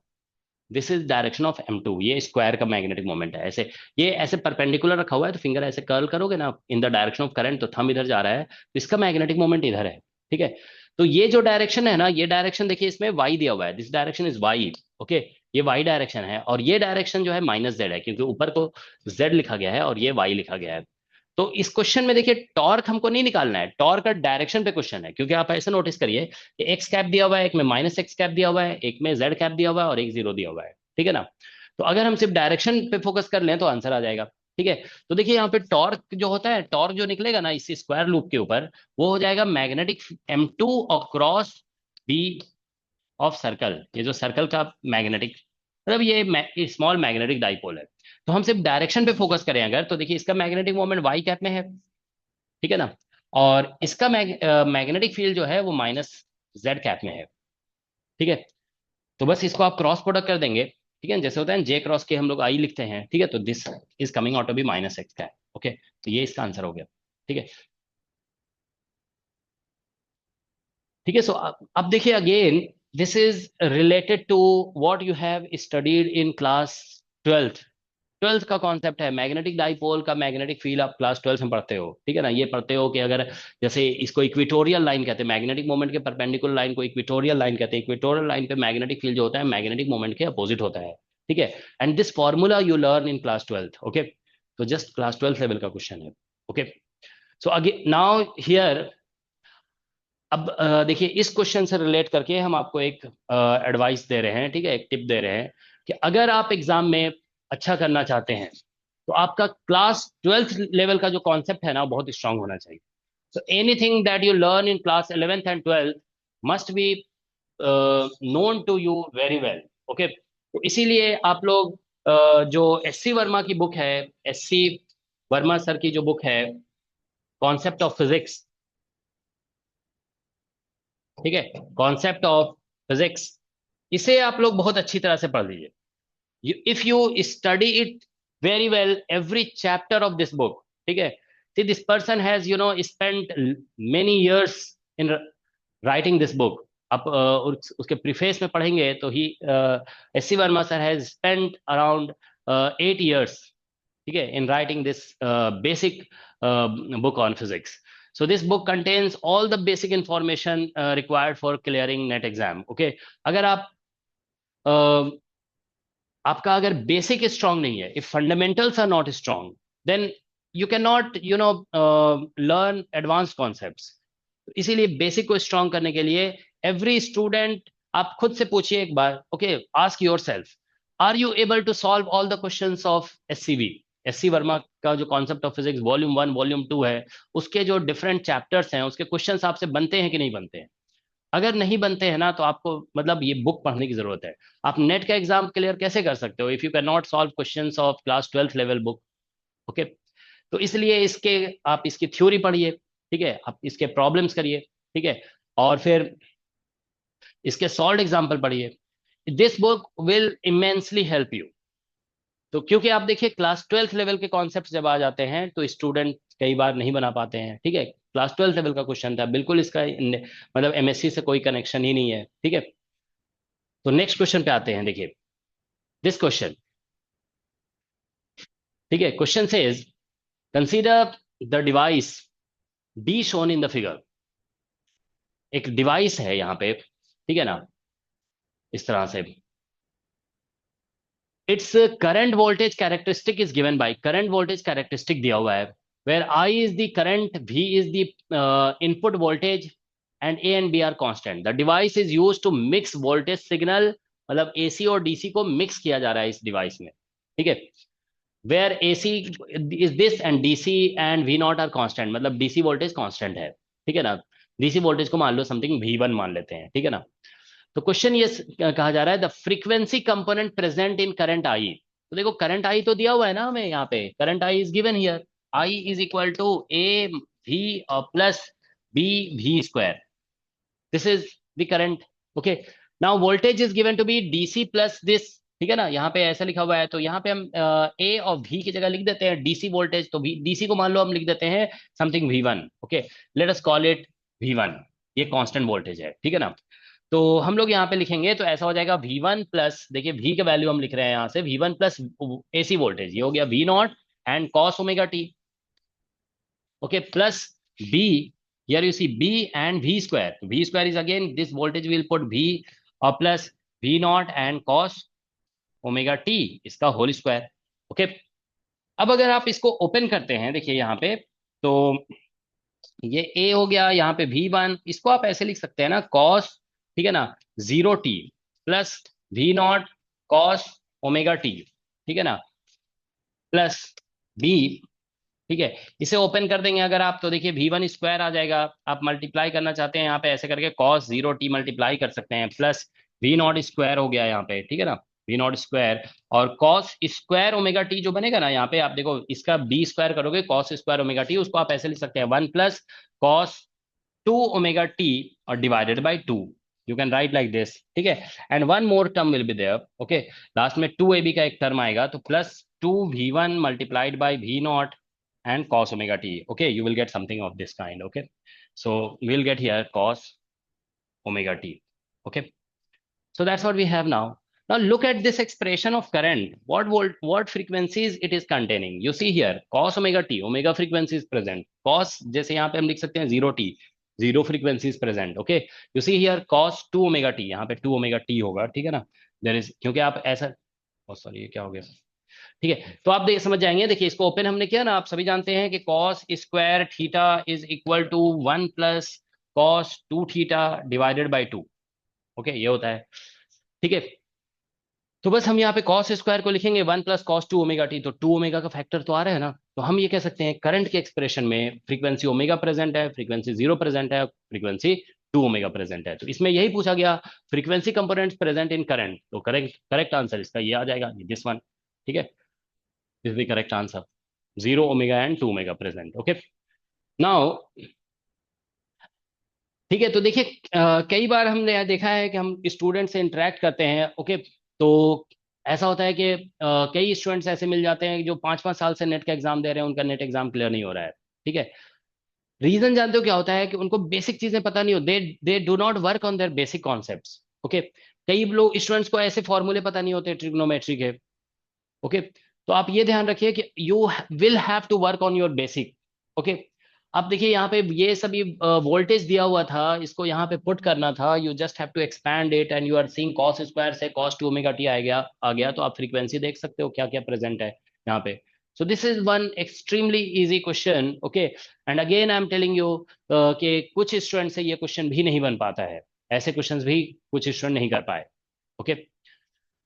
this is direction of M2, ये स्क्वायर का मैग्नेटिक मोमेंट है। ऐसे ये ऐसे परपेंडिकुलर रखा हुआ है, तो फिंगर ऐसे कर्ल करोगे ना in the direction of current, तो थंब इधर जा रहा है, तो इसका मैग्नेटिक मोमेंट इधर है। ठीक है, तो ये जो डायरेक्शन है ना, ये डायरेक्शन देखिए इसमें y दिया हुआ है, this direction is y, okay, ये y डायरेक्शन है, और ये डायरेक्शन जो है माइनस z है, क्योंकि ऊपर को z लिखा गया है और ये y लिखा गया है। तो इस क्वेश्चन में देखिए टॉर्क हमको नहीं निकालना है, टॉर्क का डायरेक्शन पे क्वेश्चन है, क्योंकि आप ऐसे नोटिस करिए कि एक्स कैप दिया हुआ है, एक में माइनस एक्स कैप दिया हुआ है, एक में जेड कैप दिया हुआ है और एक जीरो दिया हुआ है, ठीक है ना। तो अगर हम सिर्फ डायरेक्शन पे फोकस कर लें तो आंसर आ जाएगा, ठीक है। तो देखिए यहाँ पे टॉर्क जो होता है, टॉर्क जो निकलेगा ना इस स्क्वायर लूप के ऊपर, वो हो जाएगा magnetic M2 across B of circle, ये जो सर्कल का मैग्नेटिक, मतलब ये स्मॉल मैग्नेटिक डाइपोल है। तो हम सिर्फ डायरेक्शन पे फोकस करें अगर, तो देखिए इसका मैग्नेटिक मोमेंट वाई कैप में है, ठीक है ना, और इसका मैग्नेटिक फील्ड जो है वो माइनस जेड कैप में है, ठीक है। तो बस इसको आप क्रॉस प्रोडक्ट कर देंगे, ठीक है, जैसे होता है जे क्रॉस के हम लोग आई लिखते हैं, ठीक है, तो this is coming out to be minus X cap, okay, तो ये इसका आंसर हो गया, ठीक है। ठीक है, सो अब देखिए again, this is related to what you have studied in class twelfth. Twelfth का कॉन्सेप्ट है मैग्नेटिक डाइपोल का मैग्नेटिक फील्ड, आप क्लास ट्वेल्थ में पढ़ते हो, ठीक है ना। ये पढ़ते हो कि अगर जैसे इसको इक्वेटोरियल लाइन कहते हैं, मैग्नेटिक मोमेंट के परपेंडिकुलर लाइन को इक्वेटोरियल लाइन कहते हैं, इक्वेटोरियल लाइन पे मैग्नेटिक फील्ड जो होता है मैग्नेटिक मोमेंट के अपोजिट होता है, ठीक है। And this formula you learn in class twelfth, okay. तो जस्ट क्लास ट्वेल्थ लेवल का क्वेश्चन है, okay. So again now here, अब देखिए इस क्वेश्चन से रिलेट करके हम आपको एक एडवाइस दे रहे हैं, ठीक है, एक टिप दे रहे हैं कि अगर आप एग्जाम में अच्छा करना चाहते हैं तो आपका क्लास ट्वेल्थ लेवल का जो कॉन्सेप्ट है ना बहुत स्ट्रांग होना चाहिए। So anything that you learn in class 11th and 12th must be known to you very well, okay. तो इसीलिए आप लोग जो एस सी वर्मा की बुक है, एस सी वर्मा सर की जो बुक है, कॉन्सेप्ट ऑफ फिजिक्स, ठीक है, कॉन्सेप्ट ऑफ फिजिक्स, इसे आप लोग बहुत अच्छी तरह से पढ़ लीजिए। If you study it very well every chapter of this book, ठीक है, see this person has spent many years in writing this book. आप उसके प्रीफेस में पढ़ेंगे तो ही S C Verma sir has spent around 8 years, ठीक है, in writing this basic book on physics. So this book contains all the basic information required for clearing net exam, okay। अगर आप आपका अगर बेसिक स्ट्रांग नहीं है, if fundamentals are not strong, then you can not learn advance concepts. इसीलिए basic को strong करने के लिए एवरी स्टूडेंट, आप खुद से पूछिए एक बार, okay, ask yourself, are you able to solve all the questions of SCV, S C Verma का जो concept of physics volume 1 volume 2 है, उसके जो डिफरेंट चैप्टर्स हैं उसके क्वेश्चंस आपसे बनते हैं कि नहीं बनते हैं। अगर नहीं बनते हैं ना तो आपको मतलब ये बुक पढ़ने की जरूरत है। आप नेट का एग्जाम क्लियर कैसे कर सकते हो if you can not solve questions of class twelfth level book, okay. तो इसलिए इसके आप इसकी थ्योरी पढ़िए, ठीक है, आप इसके प्रॉब्लम्स करिए, ठीक है, और फिर इसके सॉल्व एग्जाम्पल पढ़िए। This book will immensely help you. तो क्योंकि आप देखिए क्लास ट्वेल्थ लेवल के कॉन्सेप्ट जब आ जाते हैं तो स्टूडेंट कई बार नहीं बना पाते हैं, ठीक है। क्लास ट्वेल्थ लेवल का क्वेश्चन था, बिल्कुल इसका मतलब एमएससी से कोई कनेक्शन ही नहीं है, ठीक है। तो नेक्स्ट क्वेश्चन पे आते हैं, देखिए दिस क्वेश्चन, ठीक है, question says consider the device D shown in the figure. एक डिवाइस है यहाँ पे, ठीक है ना, इस तरह से its current voltage characteristic is given by, current voltage characteristic दिया हुआ है, where I is the current, V is the input voltage and A and B are constant. The device is use to mix voltage signal, मतलब AC और DC को mix किया जा रहा है इस डिवाइस में, ठीक है। Where AC is this and DC and V not are constant, मतलब डीसी वोल्टेज कांस्टेंट है, ठीक है ना। डीसी वोल्टेज को मान लो समथिंग V1 मान लेते हैं, ठीक है ना। तो क्वेश्चन ये कहा जा रहा है the frequency component present in current I. तो देखो करंट आई तो दिया हुआ है ना हमें, यहाँ पे current I is given here, I is equal to A V plus B V square, this is the current, okay. Now voltage is given to be DC plus this, ठीक है ना, यहाँ पे ऐसा लिखा हुआ है, तो यहाँ पे हम ए और वी की जगह लिख देते हैं डीसी वोल्टेज, तो डीसी को मान लो हम लिख देते हैं something V1, okay, late us call it V1, ये कांस्टेंट वोल्टेज है, ठीक है ना। तो हम लोग यहाँ पे लिखेंगे तो ऐसा हो जाएगा V1 प्लस, देखिए V के वैल्यू हम लिख रहे हैं यहाँ से, V1 प्लस एसी वोल्टेज, ये हो गया V not and cos omega T, okay, plus B Here you see B and V square. V square is again this voltage, we'll put V plus V naught and cos omega T इसका whole square. Okay, अब अगर आप इसको open करते हैं, देखिए यहाँ पे, तो ये ए हो गया, यहाँ पे V1, इसको आप ऐसे लिख सकते हैं ना, कॉस, ठीक है ना, 0t plus V not cos omega T, ठीक है ना, प्लस बी, ठीक है। इसे ओपन कर देंगे अगर आप, तो देखिए V1 स्क्वायर आ जाएगा। आप मल्टीप्लाई करना चाहते हैं यहाँ पे ऐसे करके कॉस 0t मल्टीप्लाई कर सकते हैं, प्लस V नॉट स्क्वायर हो गया यहाँ पे, ठीक है ना, V नॉट स्क्वायर, और कॉस स्क्वायर ओमेगा टी जो बनेगा ना यहाँ पे, आप देखो इसका बी स्क्वायर करोगे, कॉस स्क्वायर ओमेगा टी, उसको आप ऐसे लिख सकते हैं 1 प्लस कॉस 2 ओमेगा टी और divided by 2, you can write like this, ठीक है। And one more term will be there, okay, last में 2ab का एक टर्म आएगा, तो plus 2V1 multiplied by V not and cos omega t. Okay, you will get something of this kind. Okay, so we'll get here cos omega t. Okay, so that's what we have now. Now look at this expression of current. What frequencies it is containing? You see here cos omega t, omega frequency is present. Cos जैसे यहाँ पे हम लिख सकते हैं 0t, 0 frequency is present. Okay, you see here cos 2 omega t, यहाँ पे 2 omega t होगा, ठीक है ना, there is, क्योंकि आप ऐसा, oh sorry ये क्या हो गया, ठीक है। तो आप देख समझ जाएंगे, देखिए इसको ओपन हमने किया ना, आप सभी जानते हैं कि cos square theta is equal to 1 plus cos 2 theta divided by 2। Okay, ये होता है, ठीक है। तो बस हम यहाँ पे कॉस स्क्वायर को लिखेंगे 1 प्लस कॉस 2 ओमेगा टी, तो 2 ओमेगा का फैक्टर तो आ रहा है ना, तो हम ये कह सकते हैं करंट के एक्सप्रेशन में फ्रीक्वेंसी ओमेगा प्रेजेंट है, फ्रीक्वेंसी 0 प्रेजेंट है, फ्रीक्वेंसी 2 ओमेगा प्रेजेंट है। तो इसमें यही पूछा गया, frequency components present in current, तो करेक्ट करेक्ट आंसर इसका ये आ जाएगा, दिस वन, ठीक है, is the correct answer. 0 omega and 2 omega present. Okay. Now, ठीक है, तो देखिए कई बार हमने देखा है कि हम स्टूडेंट से इंटरेक्ट करते हैं, ओके, तो ऐसा होता है कि कई स्टूडेंट्स ऐसे मिल जाते हैं जो 5-5 साल से नेट का एग्जाम दे रहे हैं, उनका नेट एग्जाम क्लियर नहीं हो रहा है, ठीक है। रीजन जानते हो क्या होता है कि उनको बेसिक चीजें पता नहीं हो, दे do not work on their basic concepts. Okay, कई लोग स्टूडेंट्स को ऐसे फॉर्मूले पता नहीं होते ट्रिग्नोमेट्री के, ओके, तो आप ये ध्यान रखिए कि you will have to work on your basic. Okay, आप देखिए यहाँ पे ये सभी वोल्टेज दिया हुआ था, इसको यहाँ पे पुट करना था, you just have to expand it and you are seeing cos square से कॉस 2 ओमेगा टी आ गया, तो आप फ्रीक्वेंसी देख सकते हो क्या क्या प्रेजेंट है यहाँ पे। सो this is one extremely easy question. Okay, and again I am telling you कि कुछ स्टूडेंट से ये क्वेश्चन भी नहीं बन पाता है, ऐसे क्वेश्चन भी कुछ स्टूडेंट नहीं कर पाए। ओके,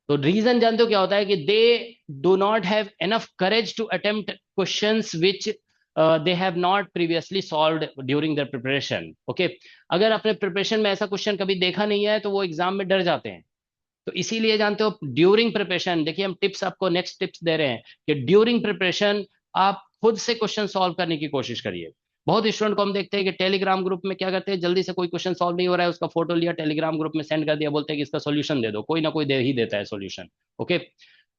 तो रीजन जानते हो क्या होता है कि they do not have enough courage to attempt questions which they have not previously solved during their preparation. Okay, अगर अपने प्रिपरेशन में ऐसा क्वेश्चन कभी देखा नहीं है तो वो एग्जाम में डर जाते हैं। तो इसीलिए जानते हो ड्यूरिंग प्रिपरेशन, देखिए हम टिप्स आपको नेक्स्ट टिप्स दे रहे हैं कि ड्यूरिंग प्रिपरेशन आप खुद से क्वेश्चन सॉल्व करने की कोशिश करिए। बहुत स्टूडेंट को हम देखते हैं कि टेलीग्राम ग्रुप में क्या करते हैं, जल्दी से कोई क्वेश्चन सॉल्व नहीं हो रहा है, उसका फोटो लिया टेलीग्राम ग्रुप में सेंड कर दिया, बोलते हैं कि इसका सोल्यूशन दे दो, कोई ना कोई दे ही देता है सोल्यूशन। ओके,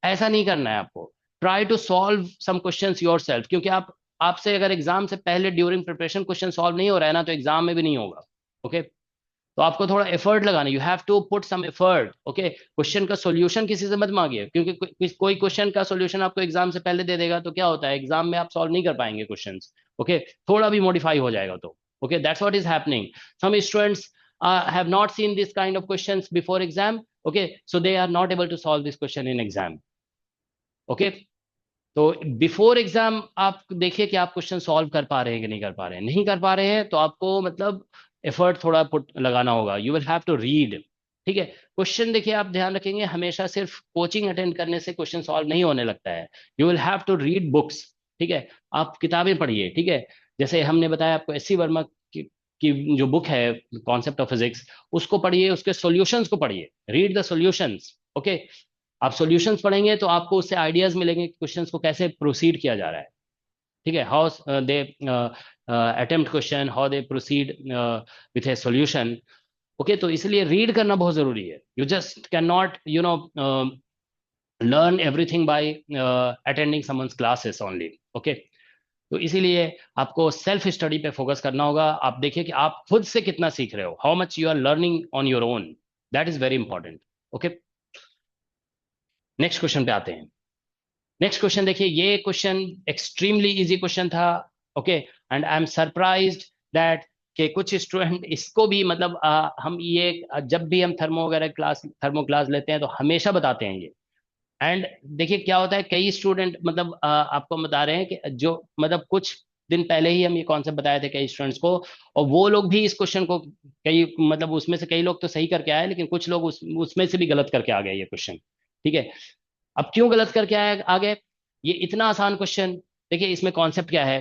ऐसा नहीं करना है आपको, try to solve some question yourself, क्योंकि आप आपसे अगर एग्जाम से पहले ड्यूरिंग प्रिपरेशन क्वेश्चन सॉल्व नहीं हो रहा है ना, तो एग्जाम में भी नहीं होगा। ओके, तो आपको थोड़ा एफर्ट लगाना, you have to put some effort. Okay, question का सॉल्यूशन किसी से मत मांगिए, क्योंकि कोई क्वेश्चन का सॉल्यूशन आपको एग्जाम से पहले दे देगा तो क्या होता है, एग्जाम में आप सॉल्व नहीं कर पाएंगे क्वेश्चंस। ओके, थोड़ा भी मॉडिफाई हो जाएगा तो। Okay, that's what is happening, some students have not seen this kind of questions before exam, okay, so they are not able to solve this question in exam. Okay, तो before exam आप देखिए कि आप question solve कर पा रहे हैं कि नहीं कर पा रहे हैं, नहीं कर पा रहे हैं तो आपको मतलब एफर्ट थोड़ा पुट लगाना होगा, you will have to read. ठीक है, क्वेश्चन देखिए आप ध्यान रखेंगे, हमेशा सिर्फ कोचिंग अटेंड करने से क्वेश्चन सॉल्व नहीं होने लगता है, you will have to read books. ठीक है, आप किताबें पढ़िए, ठीक है, जैसे हमने बताया आपको एस सी वर्मा की जो बुक है कॉन्सेप्ट ऑफ फिजिक्स, उसको पढ़िए, उसके सॉल्यूशंस को पढ़िए, रीड द सॉल्यूशंस। ओके, आप सॉल्यूशंस पढ़ेंगे तो आपको उससे आइडियाज मिलेंगे क्वेश्चंस को कैसे प्रोसीड किया जा रहा है। ठीक है, how they attempt question, how they proceed with A solution. Okay, तो इसलिए रीड करना बहुत जरूरी है, you just can not learn everything by attending someone's classes only. Okay, तो इसीलिए आपको सेल्फ स्टडी पे फोकस करना होगा, आप देखिए कि आप खुद से कितना सीख रहे हो, how much you are learning on your own, that is very important. Okay, next question पे आते हैं। नेक्स्ट क्वेश्चन देखिए, ये क्वेश्चन एक्सट्रीमली इजी क्वेश्चन था। Okay, and I am surprised that कि कुछ स्टूडेंट इसको भी मतलब हम ये जब भी हम थर्मो क्लास लेते हैं तो हमेशा बताते हैं ये। एंड देखिए क्या होता है, कई स्टूडेंट मतलब आपको बता रहे हैं कि जो मतलब कुछ दिन पहले ही हम ये कॉन्सेप्ट बताए थे कई स्टूडेंट्स को, और वो लोग भी इस क्वेश्चन को कई मतलब उसमें से कई लोग तो सही करके आए, लेकिन कुछ लोग उसमें से भी गलत करके आ गए ये क्वेश्चन। ठीक है, अब क्यों गलत करके आए आ गए? ये इतना आसान क्वेश्चन, देखिए इसमें कॉन्सेप्ट क्या है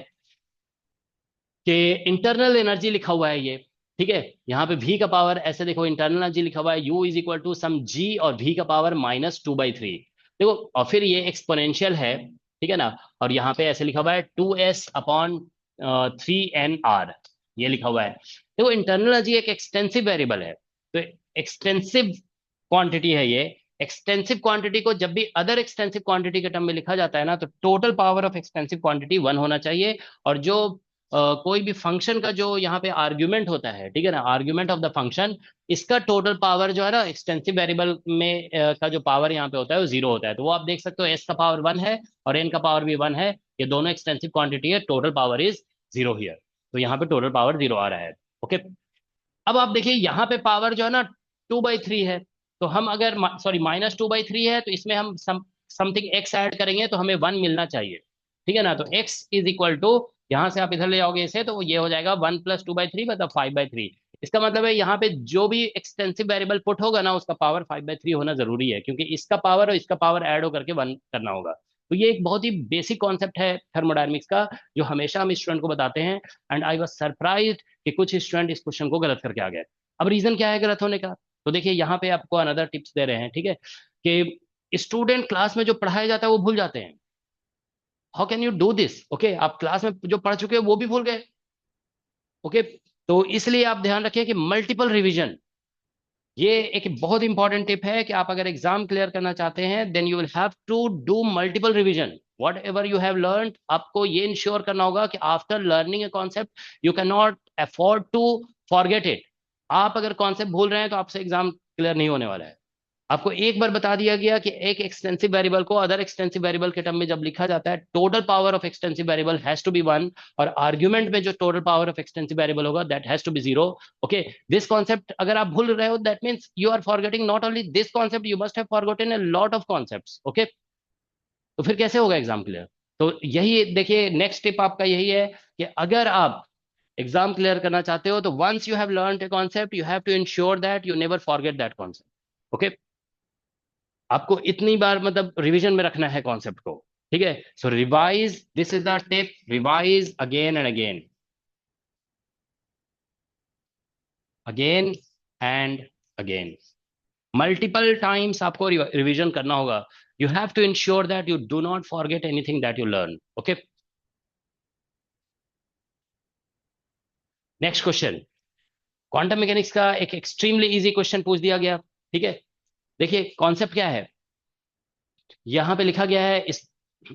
कि इंटरनल एनर्जी लिखा हुआ है ये। ठीक है, यहाँ पे v का पावर ऐसे देखो, इंटरनल एनर्जी लिखा हुआ है u is equal to some g और v का पावर -2/3। देखो और फिर ये एक्सपोनेंशियल है, ठीक है ना, और यहाँ पे ऐसे लिखा हुआ है 2s/3n r, ये लिखा हुआ है। देखो इंटरनल एनर्जी एक एक्सटेंसिव वेरिएबल है, तो एक्सटेंसिव क्वांटिटी है ये। एक्सटेंसिव क्वांटिटी को जब भी अदर एक्सटेंसिव क्वांटिटी के टर्म में लिखा जाता है ना, तो total power of extensive quantity 1 होना चाहिए। और जो कोई भी फंक्शन का जो यहाँ पे आर्ग्यूमेंट होता है, ठीक है ना, आर्ग्यूमेंट ऑफ द फंक्शन, इसका टोटल पावर जो है ना एक्सटेंसिव वेरिएबल में का जो पावर यहाँ पे होता है वो 0 होता है। तो वो आप देख सकते हो, एस का पावर 1 है और एन का पावर भी 1 है, ये दोनों एक्सटेंसिव क्वांटिटी है, टोटल पावर इज 0 हियर। तो यहाँ पे टोटल पावर 0 आ रहा है। ओके, अब आप देखिए यहाँ पे पावर जो है ना 2/3 है, तो हम अगर सॉरी -2/3 है, तो इसमें हम समथिंग एक्स ऐड करेंगे तो हमें 1 मिलना चाहिए। ठीक है ना, तो x इज इक्वल टू, यहाँ से आप इधर ले जाओगे इसे, तो ये हो जाएगा 1 + 2/3 मतलब 5/3। इसका मतलब है यहाँ पे जो भी एक्सटेंसिव वेरिएबल पुट होगा ना, उसका पावर 5/3 होना जरूरी है, क्योंकि इसका पावर और इसका पावर ऐड हो करके 1 करना होगा। तो ये एक बहुत ही बेसिक कॉन्सेप्ट है थर्मोडायनेमिक्स का, जो हमेशा हम स्टूडेंट को बताते हैं। एंड आई वाज सरप्राइज्ड कि कुछ स्टूडेंट इस क्वेश्चन को गलत करके आ गए। अब रीजन क्या है गलत होने का? तो देखिए यहाँ पे आपको अनदर टिप्स दे रहे हैं, ठीक है, कि स्टूडेंट क्लास में जो पढ़ाया जाता है वो भूल जाते हैं। How can you do this? Okay, आप क्लास में जो पढ़ चुके हो वो भी भूल गए। ओके, तो इसलिए आप ध्यान रखिए कि मल्टीपल रिवीजन, ये एक बहुत इंपॉर्टेंट टिप है कि आप अगर एग्जाम क्लियर करना चाहते हैं, then you will have to do multiple revision. Whatever you have learn, आपको ये इंश्योर करना होगा कि after learning a concept you can not afford to forget it. आप अगर कॉन्सेप्ट भूल रहे हैं तो आपसे एग्जाम क्लियर नहीं होने वाला है। आपको एक बार बता दिया गया कि एक एक्सटेंसिव वेरिएबल को अदर एक्सटेंसिव वेरिएबल के टर्म में जब लिखा जाता है, total power of extensive variable has to be 1, और आर्ग्यूमेंट में जो total power of extensive variable होगा that has to be 0। Okay, this concept अगर आप भूल रहे हो, that means you are forgetting not only this concept, you must have forgotten a lot of concepts. Okay, तो फिर कैसे होगा एग्जाम क्लियर? तो यही देखिए नेक्स्ट स्टेप आपका यही है कि अगर आप एग्जाम क्लियर करना चाहते हो, तो once you have learn a concept you have to ensure that you never forget that concept. Okay, आपको इतनी बार मतलब रिवीजन में रखना है कॉन्सेप्ट को। ठीक है, so revise, this is the tip, revise again and again, again and again, multiple times आपको रिवीजन करना होगा। You have to ensure that you do not forget anything that you learn. Okay, next question, quantum mechanics का एक extremely easy question पूछ दिया गया। ठीक है, देखिए कॉन्सेप्ट क्या है, यहां पे लिखा गया है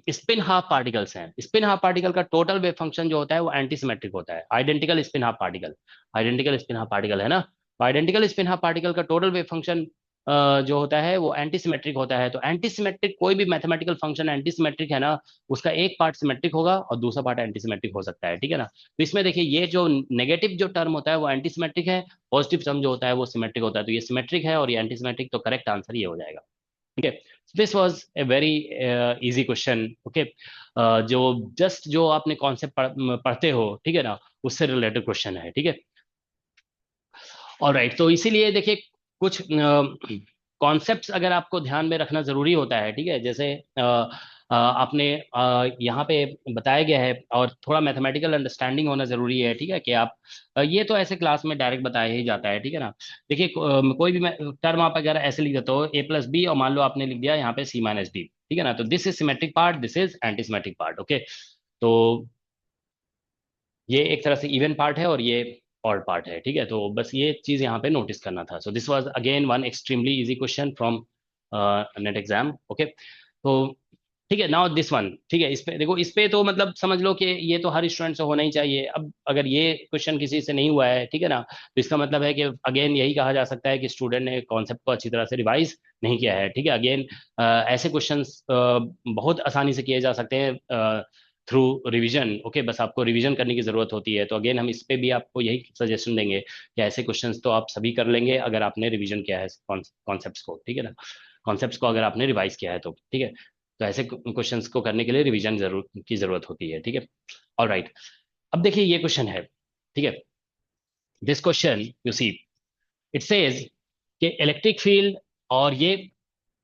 स्पिन हाफ पार्टिकल्स हैं। स्पिन हाफ पार्टिकल का टोटल वेव फंक्शन जो होता है वो एंटी सिमेट्रिक होता है। Identical spin half particle, identical spin half particle है ना, तो आइडेंटिकल स्पिन हाफ पार्टिकल का टोटल वेव फंक्शन जो होता है वो एंटी सिमेट्रिक होता है। तो एंटी सिमेट्रिक कोई भी मैथमेटिकल फंक्शन एंटी सिमेट्रिक है ना, उसका एक पार्ट सिमेट्रिक होगा और दूसरा पार्ट एंटी सिमेट्रिक हो सकता है। ठीक है ना, तो इसमें देखिए ये जो नेगेटिव जो टर्म होता है वो एंटी सिमेट्रिक है, पॉजिटिव टर्म जो होता है वो सिमेट्रिक होता है। तो ये सिमेट्रिक है और ये एंटी सिमेट्रिक, तो करेक्ट आंसर ये हो जाएगा। ठीक है, this was a very easy question. Okay, जो जस्ट जो आपने कॉन्सेप्ट पढ़ते हो, ठीक है ना, उससे रिलेटेड क्वेश्चन है। ठीक है, ऑलराइट, तो इसीलिए देखिए कुछ कॉन्सेप्ट्स अगर आपको ध्यान में रखना जरूरी होता है। ठीक है, जैसे आपने यहाँ पे बताया गया है, और थोड़ा मैथमेटिकल अंडरस्टैंडिंग होना जरूरी है। ठीक है, कि आप ये तो ऐसे क्लास में डायरेक्ट बताया ही जाता है। ठीक है ना, देखिए कोई भी टर्म आप अगर ऐसे लिख देते हो a+b, और मान लो आपने लिख दिया यहाँ पे c-d, ठीक है ना, तो this is symmetric part, this is anti symmetric part. Okay, तो ये एक तरह से इवन पार्ट है और ये ऑड पार्ट है। ठीक है, तो बस ये चीज यहाँ पे नोटिस करना था। So this was again one extremely easy question from net exam. Okay, तो ठीक है, नाउ दिस वन, ठीक है, इस पे देखो, इस पे तो मतलब समझ लो कि ये तो हर स्टूडेंट से होना ही चाहिए। अब अगर ये क्वेश्चन किसी से नहीं हुआ है, ठीक है ना, तो इसका मतलब है कि अगेन यही कहा जा सकता है कि स्टूडेंट ने कॉन्सेप्ट को अच्छी तरह से रिवाइज नहीं किया है। ठीक है, अगेन ऐसे क्वेश्चंस बहुत आसानी से किए जा सकते हैं थ्रू रिवीजन। ओके, बस आपको रिवीजन करने की जरूरत होती है। तो अगेन हम इस पे भी आपको यही सजेशन देंगे कि ऐसे क्वेश्चंस तो आप सभी कर लेंगे अगर आपने रिवीजन किया है कॉन्सेप्ट्स को, ठीक है ना, कॉन्सेप्ट्स को अगर आपने रिवाइज किया है तो, ठीक है। तो ऐसे क्वेश्चंस को करने के लिए रिवीजन जरूरत होती है, ठीक है। ऑल राइट, अब देखिए ये क्वेश्चन है, ठीक है। This question you see, it says कि इलेक्ट्रिक फील्ड और ये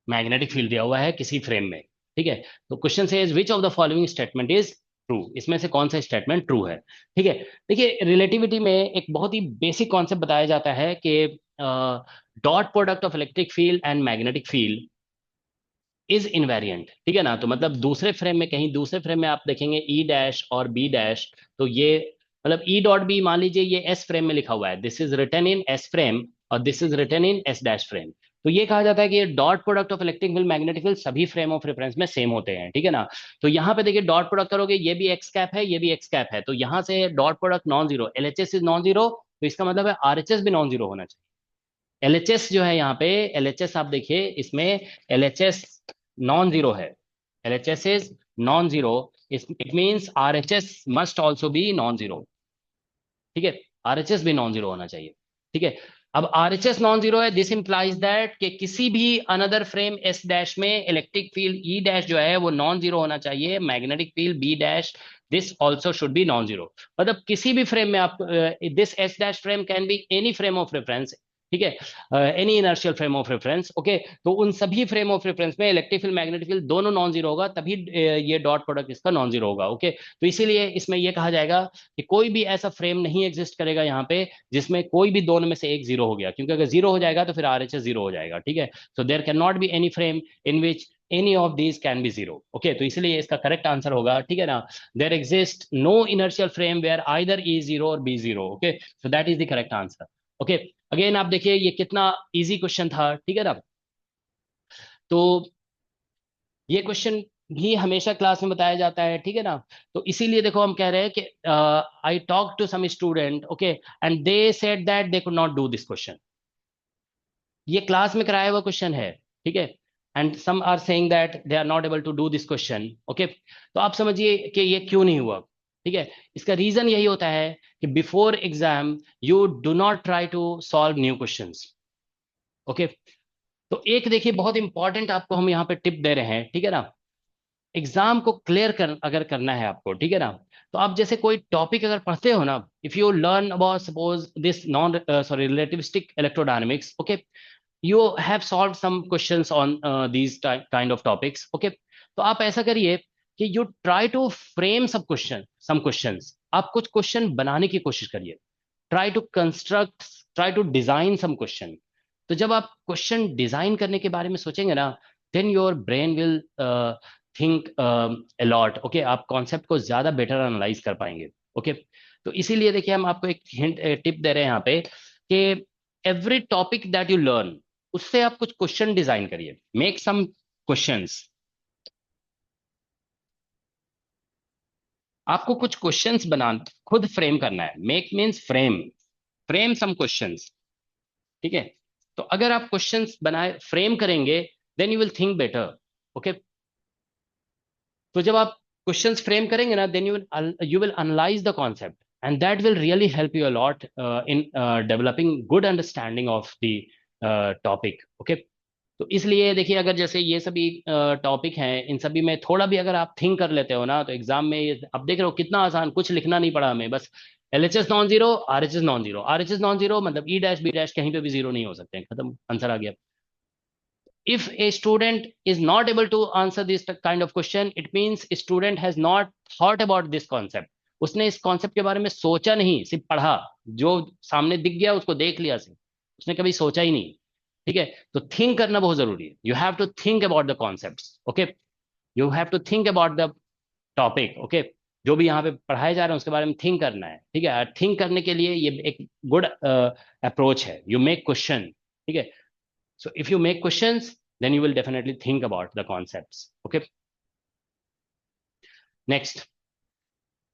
मैग्नेटिक फील्ड दिया हुआ है किसी फ्रेम में, ठीक है। तो question says which of the following statement is true, इसमें से कौन सा स्टेटमेंट ट्रू है, ठीक है। देखिए रिलेटिविटी में एक बहुत ही बेसिक कॉन्सेप्ट बताया जाता है कि dot product of electric field and magnetic field is invariant, ठीक है ना। तो मतलब दूसरे फ्रेम में, कहीं दूसरे फ्रेम में आप देखेंगे ई डैश और बी डैश, तो ये मतलब ई डॉट बी, मान लीजिए ये एस फ्रेम में लिखा हुआ है, this is written in S frame और this is written in S dash frame. तो ये कहा जाता है कि ये dot product of electric field magnetic field सभी फ्रेम ऑफ रेफरेंस में सेम होते हैं, ठीक है ना। तो यहाँ पे देखिए डॉट प्रोडक्ट करोगे, ये भी एक्स कैप है, ये भी एक्स कैप है, तो यहाँ से dot product non zero, LHS is non zero, तो इसका मतलब है आरएचएस भी नॉन जीरो होना चाहिए। एलएचएस जो है यहाँ पे, एलएचएस आप देखिए इसमें, एलएचएस नॉन जीरो है, LHS is non zero, it means RHS must also be non zero, ठीक है। आरएचएस भी नॉन जीरो होना चाहिए, ठीक है। अब आरएचएस नॉन जीरो है, दिस इंप्लाइज दैट कि किसी भी अनदर फ्रेम एस डैश में इलेक्ट्रिक फील्ड ई डैश जो है वो नॉन जीरो होना चाहिए, magnetic field B dash this also should be non zero. मतलब किसी भी फ्रेम में आप, this S dash frame can be any frame of reference, ठीक है, any inertial frame of reference, okay. तो उन सभी फ्रेम ऑफ रेफरेंस में इलेक्ट्रिक फील्ड मैग्नेटिक फील्ड दोनों नॉन जीरो होगा, तभी ये डॉट प्रोडक्ट इसका नॉन जीरो होगा, ओके। तो इसीलिए इसमें यह कहा जाएगा कि कोई भी ऐसा फ्रेम नहीं एग्जिस्ट करेगा यहाँ पे जिसमें कोई भी दोनों में से एक जीरो हो गया, क्योंकि अगर जीरो हो जाएगा तो फिर आरएचएस जीरो हो जाएगा, ठीक है। So there can not be any frame in which any of these can be zero, okay. तो इसलिए इसका करेक्ट आंसर होगा, ठीक है ना, there exist no inertial frame where either E zero और B zero, okay. So that is the correct answer, okay. Again आप देखिए ये कितना इजी क्वेश्चन था, ठीक है ना। तो ये क्वेश्चन भी हमेशा क्लास में बताया जाता है, ठीक है ना। तो इसीलिए देखो हम कह रहे हैं कि I talk to some student, okay, and they said that they could not do this question. ये क्लास में कराया हुआ क्वेश्चन है, ठीक है। And some are saying that they are not able to do this question, okay. तो आप समझिए कि ये क्यों नहीं हुआ, ठीक है। इसका रीजन यही होता है कि before exam you do not try to solve new questions, okay. तो एक देखिए बहुत इंपॉर्टेंट आपको हम यहाँ पे टिप दे रहे हैं, ठीक है ना। एग्जाम को क्लियर कर अगर करना है आपको, ठीक है ना, तो आप जैसे कोई टॉपिक अगर पढ़ते हो ना, if you learn about suppose this non sorry relativistic electrodynamics, okay, you have solve some questions on these kind of topics, okay. तो आप ऐसा करिए कि you try to frame some questions, आप कुछ क्वेश्चन बनाने की कोशिश करिए, try to construct, try to design some question. तो जब आप क्वेश्चन डिजाइन करने के बारे में सोचेंगे ना, then your brain will think a lot, okay. आप कॉन्सेप्ट को ज्यादा बेटर एनालाइज कर पाएंगे, ओके। तो इसीलिए देखिए हम आपको एक हिंट टिप दे रहे हैं यहाँ पे कि every topic that you learn, उससे आप कुछ क्वेश्चन डिजाइन करिए, मेक सम क्वेश्चंस। आपको कुछ क्वेश्चंस बना, खुद फ्रेम करना है, make means frame, frame some questions, ठीक है। तो अगर आप क्वेश्चंस बनाए फ्रेम करेंगे, then you will think better, okay. तो जब आप क्वेश्चंस फ्रेम करेंगे ना, then you will analyse the concept and that will really help you a lot in developing good understanding of the topic, okay. तो इसलिए देखिए अगर जैसे ये सभी टॉपिक हैं, इन सभी में थोड़ा भी अगर आप थिंक कर लेते हो ना, तो एग्जाम में आप देख रहे हो कितना आसान, कुछ लिखना नहीं पड़ा हमें, बस LHS non zero, RHS non zero, RHS non zero मतलब ई डैश बी डैश कहीं पे भी जीरो नहीं हो सकते हैं, खत्म, आंसर आ गया। If a student is not able to answer this kind of question, it means student has not thought about this concept. उसने इस कॉन्सेप्ट के बारे में सोचा नहीं, सिर्फ पढ़ा, जो सामने दिख गया उसको देख लिया, सिर्फ उसने कभी सोचा ही नहीं, ठीक है। तो थिंक करना बहुत जरूरी है, you have to think about the concepts, okay. You have to think about the topic, okay. जो भी यहाँ पे पढ़ाए जा रहे हैं उसके बारे में थिंक करना है, ठीक है। थिंक करने के लिए ये एक गुड अप्रोच है, यू मेक क्वेश्चन, ठीक है। So if you make questions, then you will definitely think about the concepts. Okay. Next.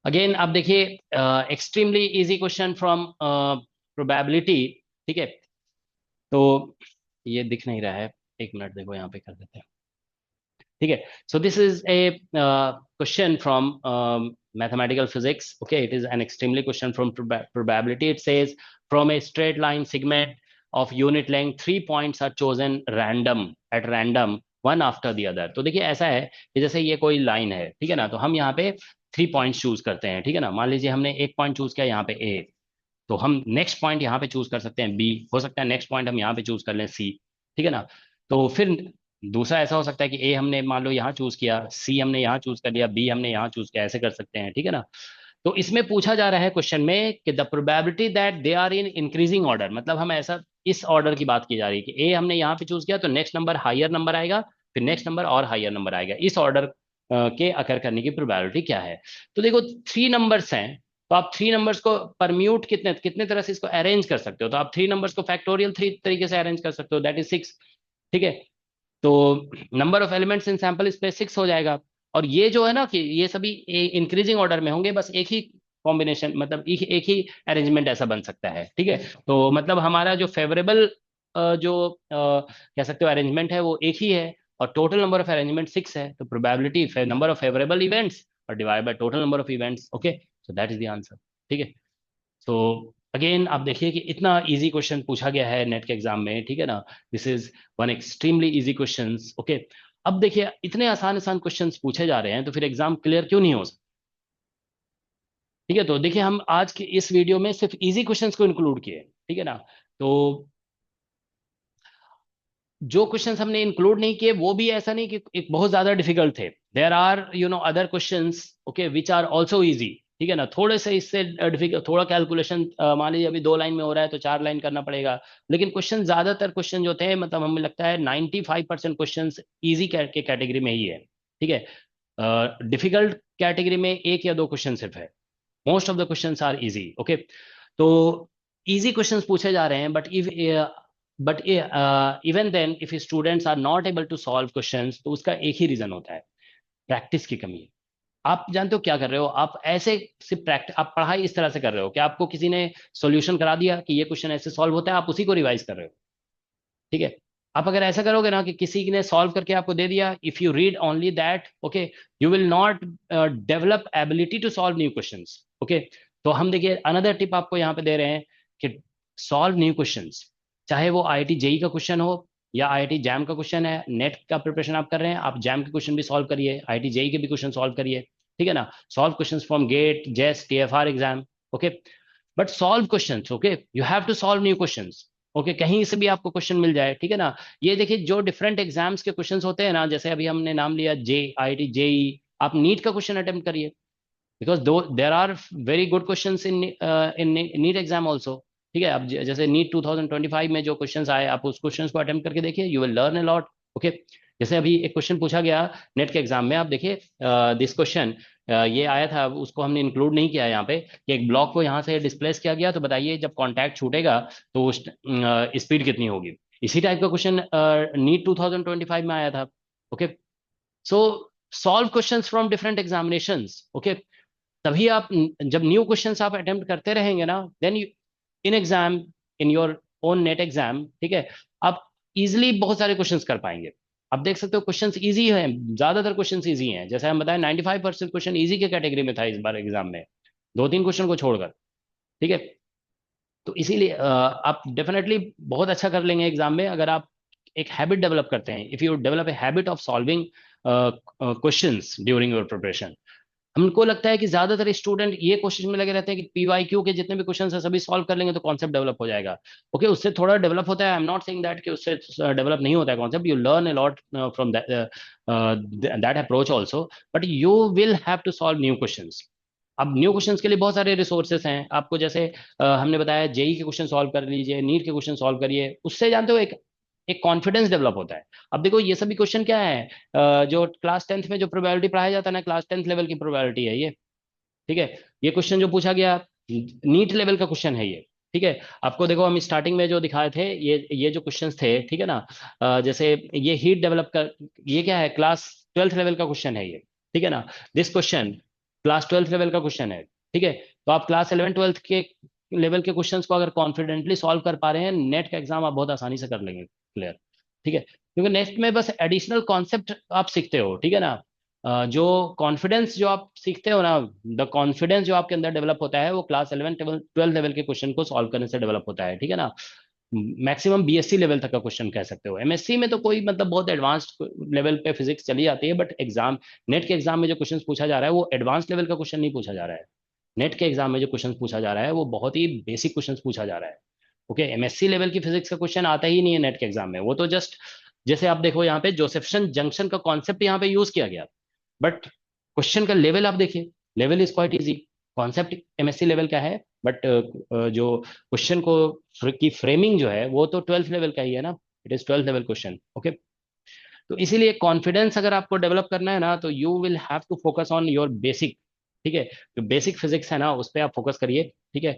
Again, आप देखिए extremely easy question from probability, ठीक है। तो ये दिख नहीं रहा है, एक मिनट देखो यहाँ पे कर देते हैं। ठीक है. So this is a question from mathematical physics. Okay, it is an extremely question from probability. It says from a straight line segment of unit length 3 points are chosen at random one after the other. तो देखिए ऐसा है कि जैसे ये कोई line है, ठीक है ना, तो हम यहाँ पे 3 पॉइंट्स चूज करते हैं, ठीक है ना. मान लीजिए हमने एक पॉइंट चूज किया यहाँ पे ए, तो हम नेक्स्ट पॉइंट यहाँ पे चूज कर सकते हैं बी, हो सकता है नेक्स्ट पॉइंट हम यहाँ पे चूज कर लें सी, ठीक है ना. तो फिर दूसरा ऐसा हो सकता है कि ए हमने मान लो यहाँ चूज किया, सी हमने यहाँ चूज कर लिया, बी हमने यहाँ चूज किया, ऐसे कर सकते हैं, ठीक है ना. तो इसमें पूछा जा रहा है क्वेश्चन में कि the probability that they are in increasing order, मतलब हम ऐसा इस ऑर्डर की बात की जा रही है कि ए हमने यहाँ पे चूज किया तो नेक्स्ट नंबर हायर नंबर आएगा, फिर नेक्स्ट नंबर और हायर नंबर आएगा, इस ऑर्डर के अकर करने की प्रोबेबिलिटी क्या है. तो देखो 3 नंबर्स हैं, तो आप 3 नंबर्स को परम्यूट कितने कितने तरह से इसको अरेंज कर सकते हो, तो आप 3 नंबर्स को फैक्टोरियल 3 तरीके से अरेंज कर सकते हो, दैट इज 6. ठीक है. तो number of elements in sample space 6 हो जाएगा. और ये जो है ना कि ये सभी इंक्रीजिंग ऑर्डर में होंगे, बस एक ही कॉम्बिनेशन, मतलब एक ही अरेंजमेंट ऐसा बन सकता है, ठीक है. तो मतलब हमारा जो फेवरेबल जो कह सकते हो अरेंजमेंट है वो एक ही है, और टोटल नंबर ऑफ अरेंजमेंट 6 है, तो probability number of favourable events और divide by total number of events. Okay, so that is the answer. ठीक है. तो अगेन आप देखिए कि इतना इजी क्वेश्चन पूछा गया है नेट के एग्जाम में, ठीक है ना. This is one extremely easy question. Okay, अब देखिए इतने आसान आसान क्वेश्चंस पूछे जा रहे हैं तो फिर एग्जाम क्लियर क्यों नहीं हो सकता. ठीक है. तो देखिए हम आज के इस वीडियो में सिर्फ इजी क्वेश्चंस को इंक्लूड किए, ठीक है ना. तो जो क्वेश्चंस हमने इंक्लूड नहीं किए वो भी ऐसा नहीं कि एक बहुत ज्यादा डिफिकल्ट थे. There are other questions, okay, which are also easy. ठीक है ना. थोड़े से इससे डिफिकल्ट, थोड़ा कैलकुलेशन, मान लीजिए अभी 2 लाइन में हो रहा है तो 4 लाइन करना पड़ेगा, लेकिन क्वेश्चन ज्यादातर क्वेश्चन जो थे, मतलब हमें लगता है 95% क्वेश्चन ईजी के कैटेगरी में ही है. ठीक है. डिफिकल्ट कैटेगरी में एक या दो क्वेश्चन सिर्फ है. Most of the questions are easy. Okay. तो इजी क्वेश्चंस पूछे जा रहे हैं, but even then if students are not able to solve questions, तो उसका एक ही रीजन होता है, प्रैक्टिस की कमी है. आप जानते हो क्या कर रहे हो, आप ऐसे सिर्फ प्रैक्टिस, आप पढ़ाई इस तरह से कर रहे हो कि आपको किसी ने सॉल्यूशन करा दिया कि ये क्वेश्चन ऐसे सॉल्व होता है, आप उसी को रिवाइज कर रहे हो. ठीक है. आप अगर ऐसा करोगे ना कि किसी ने सॉल्व करके आपको दे दिया, if you read only that, okay, you will not develop ability to solve new questions. Okay. तो हम देखिए अनदर टिप आपको यहाँ पे दे रहे हैं कि सॉल्व न्यू क्वेश्चंस, चाहे वो आईआईटी जेई का क्वेश्चन हो या आईआईटी जैम का क्वेश्चन है. नेट का प्रिपरेशन आप कर रहे हैं, आप जैम के क्वेश्चन भी सॉल्व करिए, आईआईटी जेई के भी क्वेश्चन सॉल्व करिए. ठीक है ना. Solve questions from GATE, JEST, TIFR exam. Okay. But solve questions, okay, you have to solve new questions. Okay, कहीं से भी आपको क्वेश्चन मिल जाए, ठीक है ना. ये देखिए जो डिफरेंट एग्जाम्स के क्वेश्चंस होते हैं ना, जैसे अभी हमने नाम लिया जे, आईआईटी जेई, आप नीट का क्वेश्चन अटेम्प्ट करिए, because though there are very good questions in NEET exam also. ठीक है. अब जैसे नीट 2025 में जो क्वेश्चंस आए, आप उस क्वेश्चंस को अटेम्प्ट करके देखिए, you will learn a lot. Okay. जैसे अभी एक क्वेश्चन पूछा गया नेट के एग्जाम में, आप देखिए दिस क्वेश्चन, ये आया था, उसको हमने इंक्लूड नहीं किया यहाँ पे, कि एक ब्लॉक को यहाँ से डिस्प्लेस किया गया, तो बताइए जब कॉन्टैक्ट छूटेगा तो उस स्पीड कितनी होगी. इसी टाइप का क्वेश्चन नीट 2025 में आया था. Okay. So solve questions from different examinations. Okay. तभी आप जब न्यू क्वेश्चंस आप अटेम्प्ट करते रहेंगे ना, then in exam, in your own NET exam, ठीक है, आप इजिली बहुत सारे क्वेश्चंस कर पाएंगे. आप देख सकते हो क्वेश्चंस इजी हैं, ज्यादातर क्वेश्चंस इजी हैं, जैसे हम बताएं 95% क्वेश्चन इजी के कैटेगरी में था इस बार एग्जाम में, 2-3 क्वेश्चन को छोड़कर. ठीक है. तो इसीलिए आप डेफिनेटली बहुत अच्छा कर लेंगे एग्जाम में अगर आप एक हैबिट डेवलप करते हैं. If you develop a habit of solving questions during your preparation. हमको लगता है कि ज्यादातर स्टूडेंट ये कोशिश में लगे रहते हैं कि पीवाईक्यू के जितने भी क्वेश्चन है सभी सॉल्व कर लेंगे तो कॉन्सेप्ट डेवलप हो जाएगा. ओके, उससे थोड़ा डेवलप होता है. I am not saying that कि उससे डेवलप नहीं होता है concept. You learn a lot from that approach also, but you will have to solve new questions. अब न्यू क्वेश्चंस के लिए बहुत सारे रिसोर्सेस हैं आपको, जैसे हमने बताया जेई के क्वेश्चन सॉल्व कर लीजिए, नीट के क्वेश्चन सॉल्व करिए, उससे जानते हो एक एक कॉन्फिडेंस डेवलप होता है. अब देखो ये सभी क्वेश्चन क्या है, जो क्लास 10th में जो प्रोबेबिलिटी पढ़ाया जाता है ना, क्लास 10th लेवल की प्रोबेबिलिटी है ये. ठीक है. ये क्वेश्चन जो पूछा गया नीट लेवल का क्वेश्चन है ये. ठीक है. आपको देखो हम स्टार्टिंग में जो दिखाए थे, ये जो क्वेश्चंस थे, ठीक है ना, जैसे ये हीट डेवलप कर, ये क्या है, क्लास 12th लेवल का क्वेश्चन है ये. ठीक है ना. This question class 12th level का क्वेश्चन है. ठीक है. तो आप क्लास 11-12 के लेवल के क्वेश्चंस को अगर कॉन्फिडेंटली सॉल्व कर पा रहे हैं, नेट का एग्जाम आप बहुत आसानी से कर लेंगे क्लियर. ठीक है. क्योंकि नेक्स्ट में बस एडिशनल कॉन्सेप्ट आप सीखते हो, ठीक है ना। जो कॉन्फिडेंस जो आप सीखते हो ना, द कॉन्फिडेंस जो आपके अंदर डेवलप होता है वो क्लास 11 12 लेवल के क्वेश्चन को सॉल्व करने से डेवलप होता है, ठीक है ना। मैक्सिमम बीएससी लेवल तक का क्वेश्चन कह सकते हो। एमएससी में तो कोई मतलब बहुत एडवांस्ड लेवल पे फिजिक्स चली जाती है, बट एग्जाम, नेट के एग्जाम में जो क्वेश्चन पूछा जा रहा है वो एडवांस लेवल का क्वेश्चन नहीं पूछा जा रहा है। नेट के एग्जाम में जो क्वेश्चन पूछा जा रहा है वो बहुत ही बेसिक क्वेश्चन पूछा जा रहा है। ओके, एमएससी लेवल की फिजिक्स का क्वेश्चन आता ही नहीं है नेट के एग्जाम में। वो तो जस्ट, जैसे आप देखो यहाँ पे जोसेफसन जंक्शन का कॉन्सेप्ट यहाँ पे यूज किया गया, बट क्वेश्चन का लेवल आप देखिए, level is quite easy. Concept MSc level का है, बट जो क्वेश्चन को की फ्रेमिंग जो है वो तो 12th लेवल का ही है ना। It is 12th level question. Okay, तो इसीलिए कॉन्फिडेंस अगर आपको डेवलप करना है ना, तो you will have to focus on your basic, ठीक है। जो बेसिक फिजिक्स है ना उस पर आप फोकस करिए, ठीक है।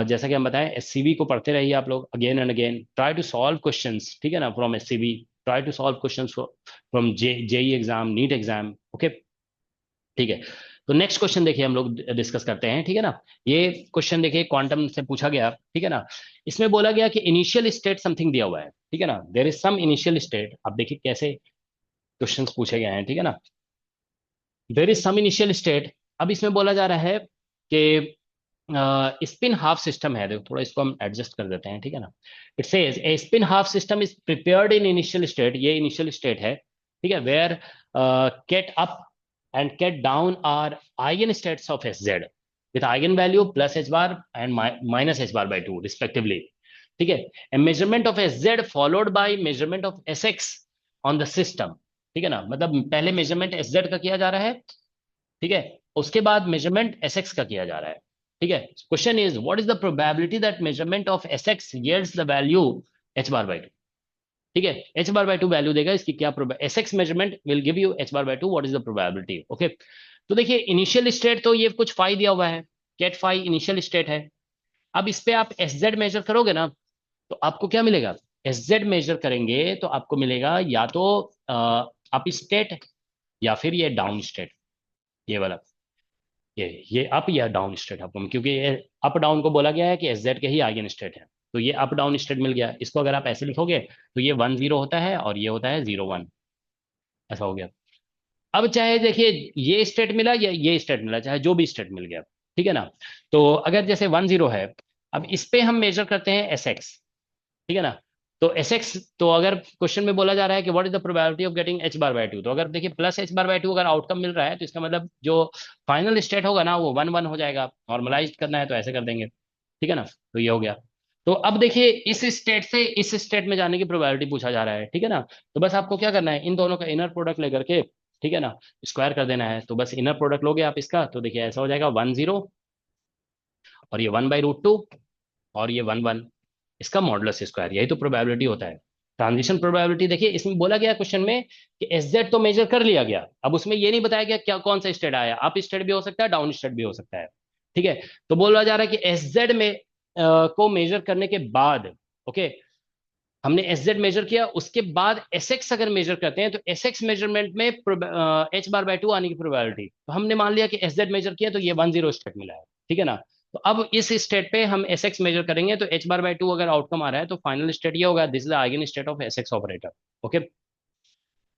जैसा कि हम बताएं, एससीबी को पढ़ते रहिए आप लोग again and again, try to solve questions, ठीक है ना, from SCB, try to solve questions from JEE exam, NEET exam. Okay, ठीक है। तो नेक्स्ट क्वेश्चन देखिए हम लोग डिस्कस करते हैं, ठीक है ना। ये क्वेश्चन देखिए क्वांटम से पूछा गया, ठीक है ना। इसमें बोला गया कि इनिशियल स्टेट समथिंग दिया हुआ है, ठीक है ना, there is some initial state. आप देखिए कैसे क्वेश्चंस पूछे गए हैं, ठीक है ना। There is some initial state. अब इसमें बोला जा रहा है कि स्पिन हाफ सिस्टम है, देखो थोड़ा इसको हम एडजस्ट कर देते हैं, ठीक है ना। It says a spin half system is prepared in initial state, ये इनिशियल स्टेट है, ठीक है, where ket up and ket down are eigen states of S Z with eigen value plus H bar and minus H bar by two respectively, ठीक है। A measurement of S Z followed by measurement of S X on the system, ठीक है ना। मतलब पहले measurement S Z का किया जा रहा है, ठीक है, उसके बाद मेजरमेंट एस एक्स का किया जा रहा है, ठीक है। Question is what is the probability that measurement of S x yields the value H bar by to, ठीक है। H bar by to value देगा इसकी, क्या S x measurement will give U H bar by to, what is the probability. Okay, तो देखिए initial state तो ये कुछ फाई दिया हुआ है, कैट फाई इनिशियल स्टेट है। अब इस पे आप एस जेड मेजर करोगे ना, तो आपको क्या मिलेगा, एस जेड मेजर करेंगे तो आपको मिलेगा या तो अप स्टेट या फिर ये डाउन स्टेट, ये वाला, ये अप या डाउन स्टेट आपको, क्योंकि ये अप डाउन को बोला गया है कि एस जेड के ही आइगन स्टेट है, तो ये अप डाउन स्टेट मिल गया। इसको अगर आप ऐसे लिखोगे तो ये 1 0 होता है और ये होता है 0 1, ऐसा हो गया। अब चाहे देखिए ये स्टेट मिला या ये स्टेट मिला, चाहे जो भी स्टेट मिल गया, ठीक है ना। तो अगर जैसे 1 0 है, अब इस पे हम मेजर करते हैं एस एक्स, ठीक है ना। तो एस एक्स, तो अगर क्वेश्चन में बोला जा रहा है कि what is the probability of getting H bar by to, तो अगर देखिए plus H bar by to अगर आउटकम मिल रहा है तो इसका मतलब जो फाइनल स्टेट होगा ना वो 1 1 हो जाएगा। नॉर्मलाइज करना है तो ऐसे कर देंगे, ठीक है ना। तो ये हो गया। तो अब देखिए इस स्टेट से इस स्टेट में जाने की प्रोबेबिलिटी पूछा जा रहा है, ठीक है ना। तो बस आपको क्या करना है, इन दोनों का इनर प्रोडक्ट लेकर के, ठीक है ना, स्क्वायर कर देना है। तो बस इनर प्रोडक्ट लोगे आप इसका, तो देखिए ऐसा हो जाएगा 1 0 और ये 1/√2 और ये 1 1, इसका मॉडुलस स्क्वायर, यही तो प्रोबेबिलिटी होता है। ट्रांजिशन प्रोबेबिलिटी देखिए इसमें बोला गया क्वेश्चन में कि एस जेड तो मेजर कर लिया गया, अब उसमें ये नहीं बताया गया क्या कौन सा स्टेट आया, अप स्टेट भी हो सकता है डाउन स्टेट भी हो सकता है, ठीक है। तो बोला जा रहा है कि एस जेड में को मेजर करने के बाद, ओके, हमने एस जेड मेजर किया, उसके बाद एस एक्स अगर मेजर करते हैं तो एस एक्स मेजरमेंट में एच बार बाई टू आने की प्रोबेबिलिटी, तो हमने मान लिया कि एस जेड मेजर किया तो ये 1 0 स्टेट मिला है, ठीक है ना। तो अब इस स्टेट पे हम एस एक्स मेजर करेंगे तो एच बार बाई टू अगर आउटकम आ रहा है तो फाइनल स्टेट ये होगा, this is the eigen state of S x operator. Okay,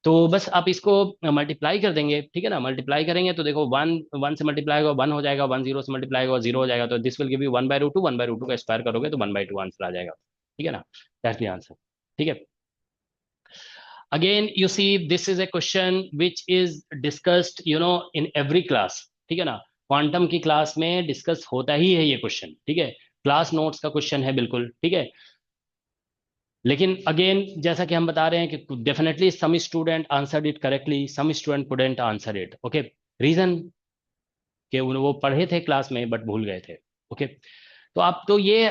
तो बस आप इसको मल्टीप्लाई कर देंगे, ठीक है ना। मल्टीप्लाई करेंगे तो देखो 1 1 से मल्टीप्लाई होगा 1 हो जाएगा, 1 0 से मल्टीप्लाई होगा 0 हो जाएगा, तो दिस विल गिव यू 1/√2, 1/√2 का स्क्वायर करोगे तो 1/2 आंसर आ जाएगा, ठीक है ना। दैट्स द आंसर, ठीक है। Again you see this is a question which is discussed in every class, ठीक है ना। क्वांटम की क्लास में डिस्कस होता ही है ये क्वेश्चन, ठीक है। क्लास नोट्स का क्वेश्चन है बिल्कुल, ठीक है। लेकिन अगेन जैसा कि हम बता रहे हैं कि definitely some student answered it correctly, some student couldn't answer it, okay. Reason कि वो पढ़े थे क्लास में बट भूल गए थे, ओके। तो आप तो ये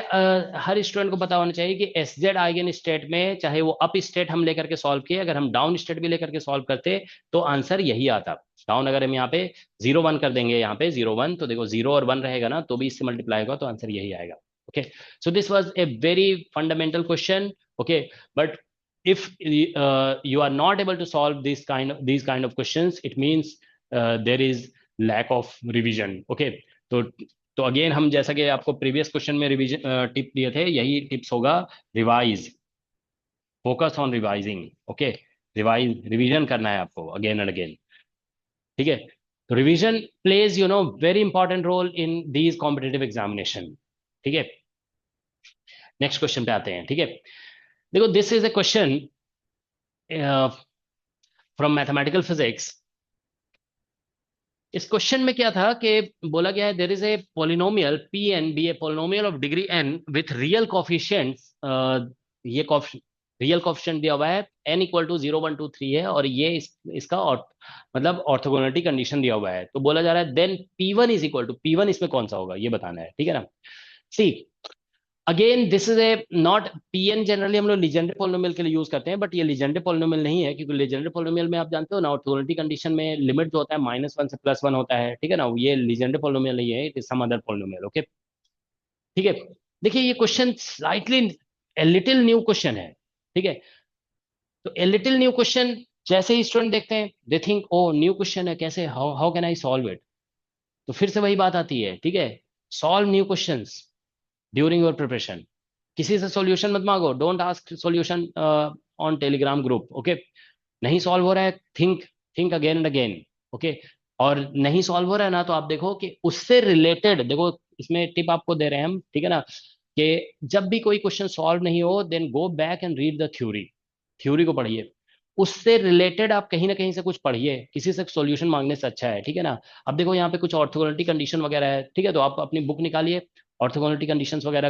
हर स्टूडेंट को पता होना चाहिए कि एस जेड आइगन स्टेट में चाहे वो अप स्टेट हम लेकर के सॉल्व किए, अगर हम डाउन स्टेट भी लेकर के सॉल्व करते तो आंसर यही आता। डाउन अगर हम यहाँ पे 0 1 कर देंगे, यहाँ पे 0 1, तो देखो 0 और 1 रहेगा ना, तो भी इससे मल्टीप्लाई होगा तो आंसर यही आएगा, okay. So this was a very fundamental question, okay. But if you are not able to solve these kind of questions, it means there is lack of revision, okay। तो again हम जैसा कि आपको previous question में revision tip दिए थे, यही tips होगा, revise, focus on revising, okay, revision करना है आपको अगेन एंड अगेन, ठीक है। तो revision plays very important role in these competitive examination, ठीक है। नेक्स्ट क्वेश्चन पे आते हैं, ठीक है। देखो this is a question from mathematical physics. इस क्वेश्चन में क्या था कि बोला गया है there is a polynomial P N be a polynomial of degree N with real coefficients. ये रियल कोफिशिएंट दिया हुआ है एन इक्वल टू 0 1 2 3 है, और ये इसका मतलब ऑर्थोगोनलिटी कंडीशन दिया हुआ है। तो बोला जा रहा है then P one is equal to, P one इसमें कौन सा होगा ये बताना है, ठीक है ना। See again this is a not PN, generally हम लोग लीजेंड्रे पोलिनोमियल के लिए यूज करते हैं, बट ये लीजेंड्रे पोलिनोमियल नहीं है, क्योंकि लीजेंड्रे पोलिनोमियल में आप जानते हो ना ऑर्थोगोनलिटी कंडीशन में लिमिट जो होता है -1 से +1 होता है, ठीक है ना। ये लीजेंड्रे पोलिनोमियल नहीं है, it is some other polynomial, okay, ठीक है। देखिए ये question slightly a little new question है, ठीक है। तो ए लिटिल न्यू क्वेश्चन जैसे ही स्टूडेंट देखते हैं they think oh new question है, कैसे, how how can I solve it. तो फिर से वही बात आती है, ठीक है। Solve new questions during your preparation. किसी से सॉल्यूशन मत मांगो, don't ask solution on Telegram group, okay. नहीं सॉल्व हो रहा है, think think again and again, okay. और नहीं सॉल्व हो रहा है ना, तो आप देखो कि उससे रिलेटेड, देखो इसमें टिप आपको दे रहे हैं हम, ठीक है ना, कि जब भी कोई क्वेश्चन सॉल्व नहीं हो then go back and read the theory, theory को पढ़िए, उससे रिलेटेड आप कहीं ना कहीं से कुछ पढ़िए, किसी से सॉल्यूशन मांगने से अच्छा है, ठीक है ना। अब देखो यहाँ पे कुछ ऑर्थोगोनलिटी कंडीशन वगैरह है, ठीक है, तो आप अपनी बुक निकालिए, ऑर्थोगोनलिटी कंडीशंस वगैरह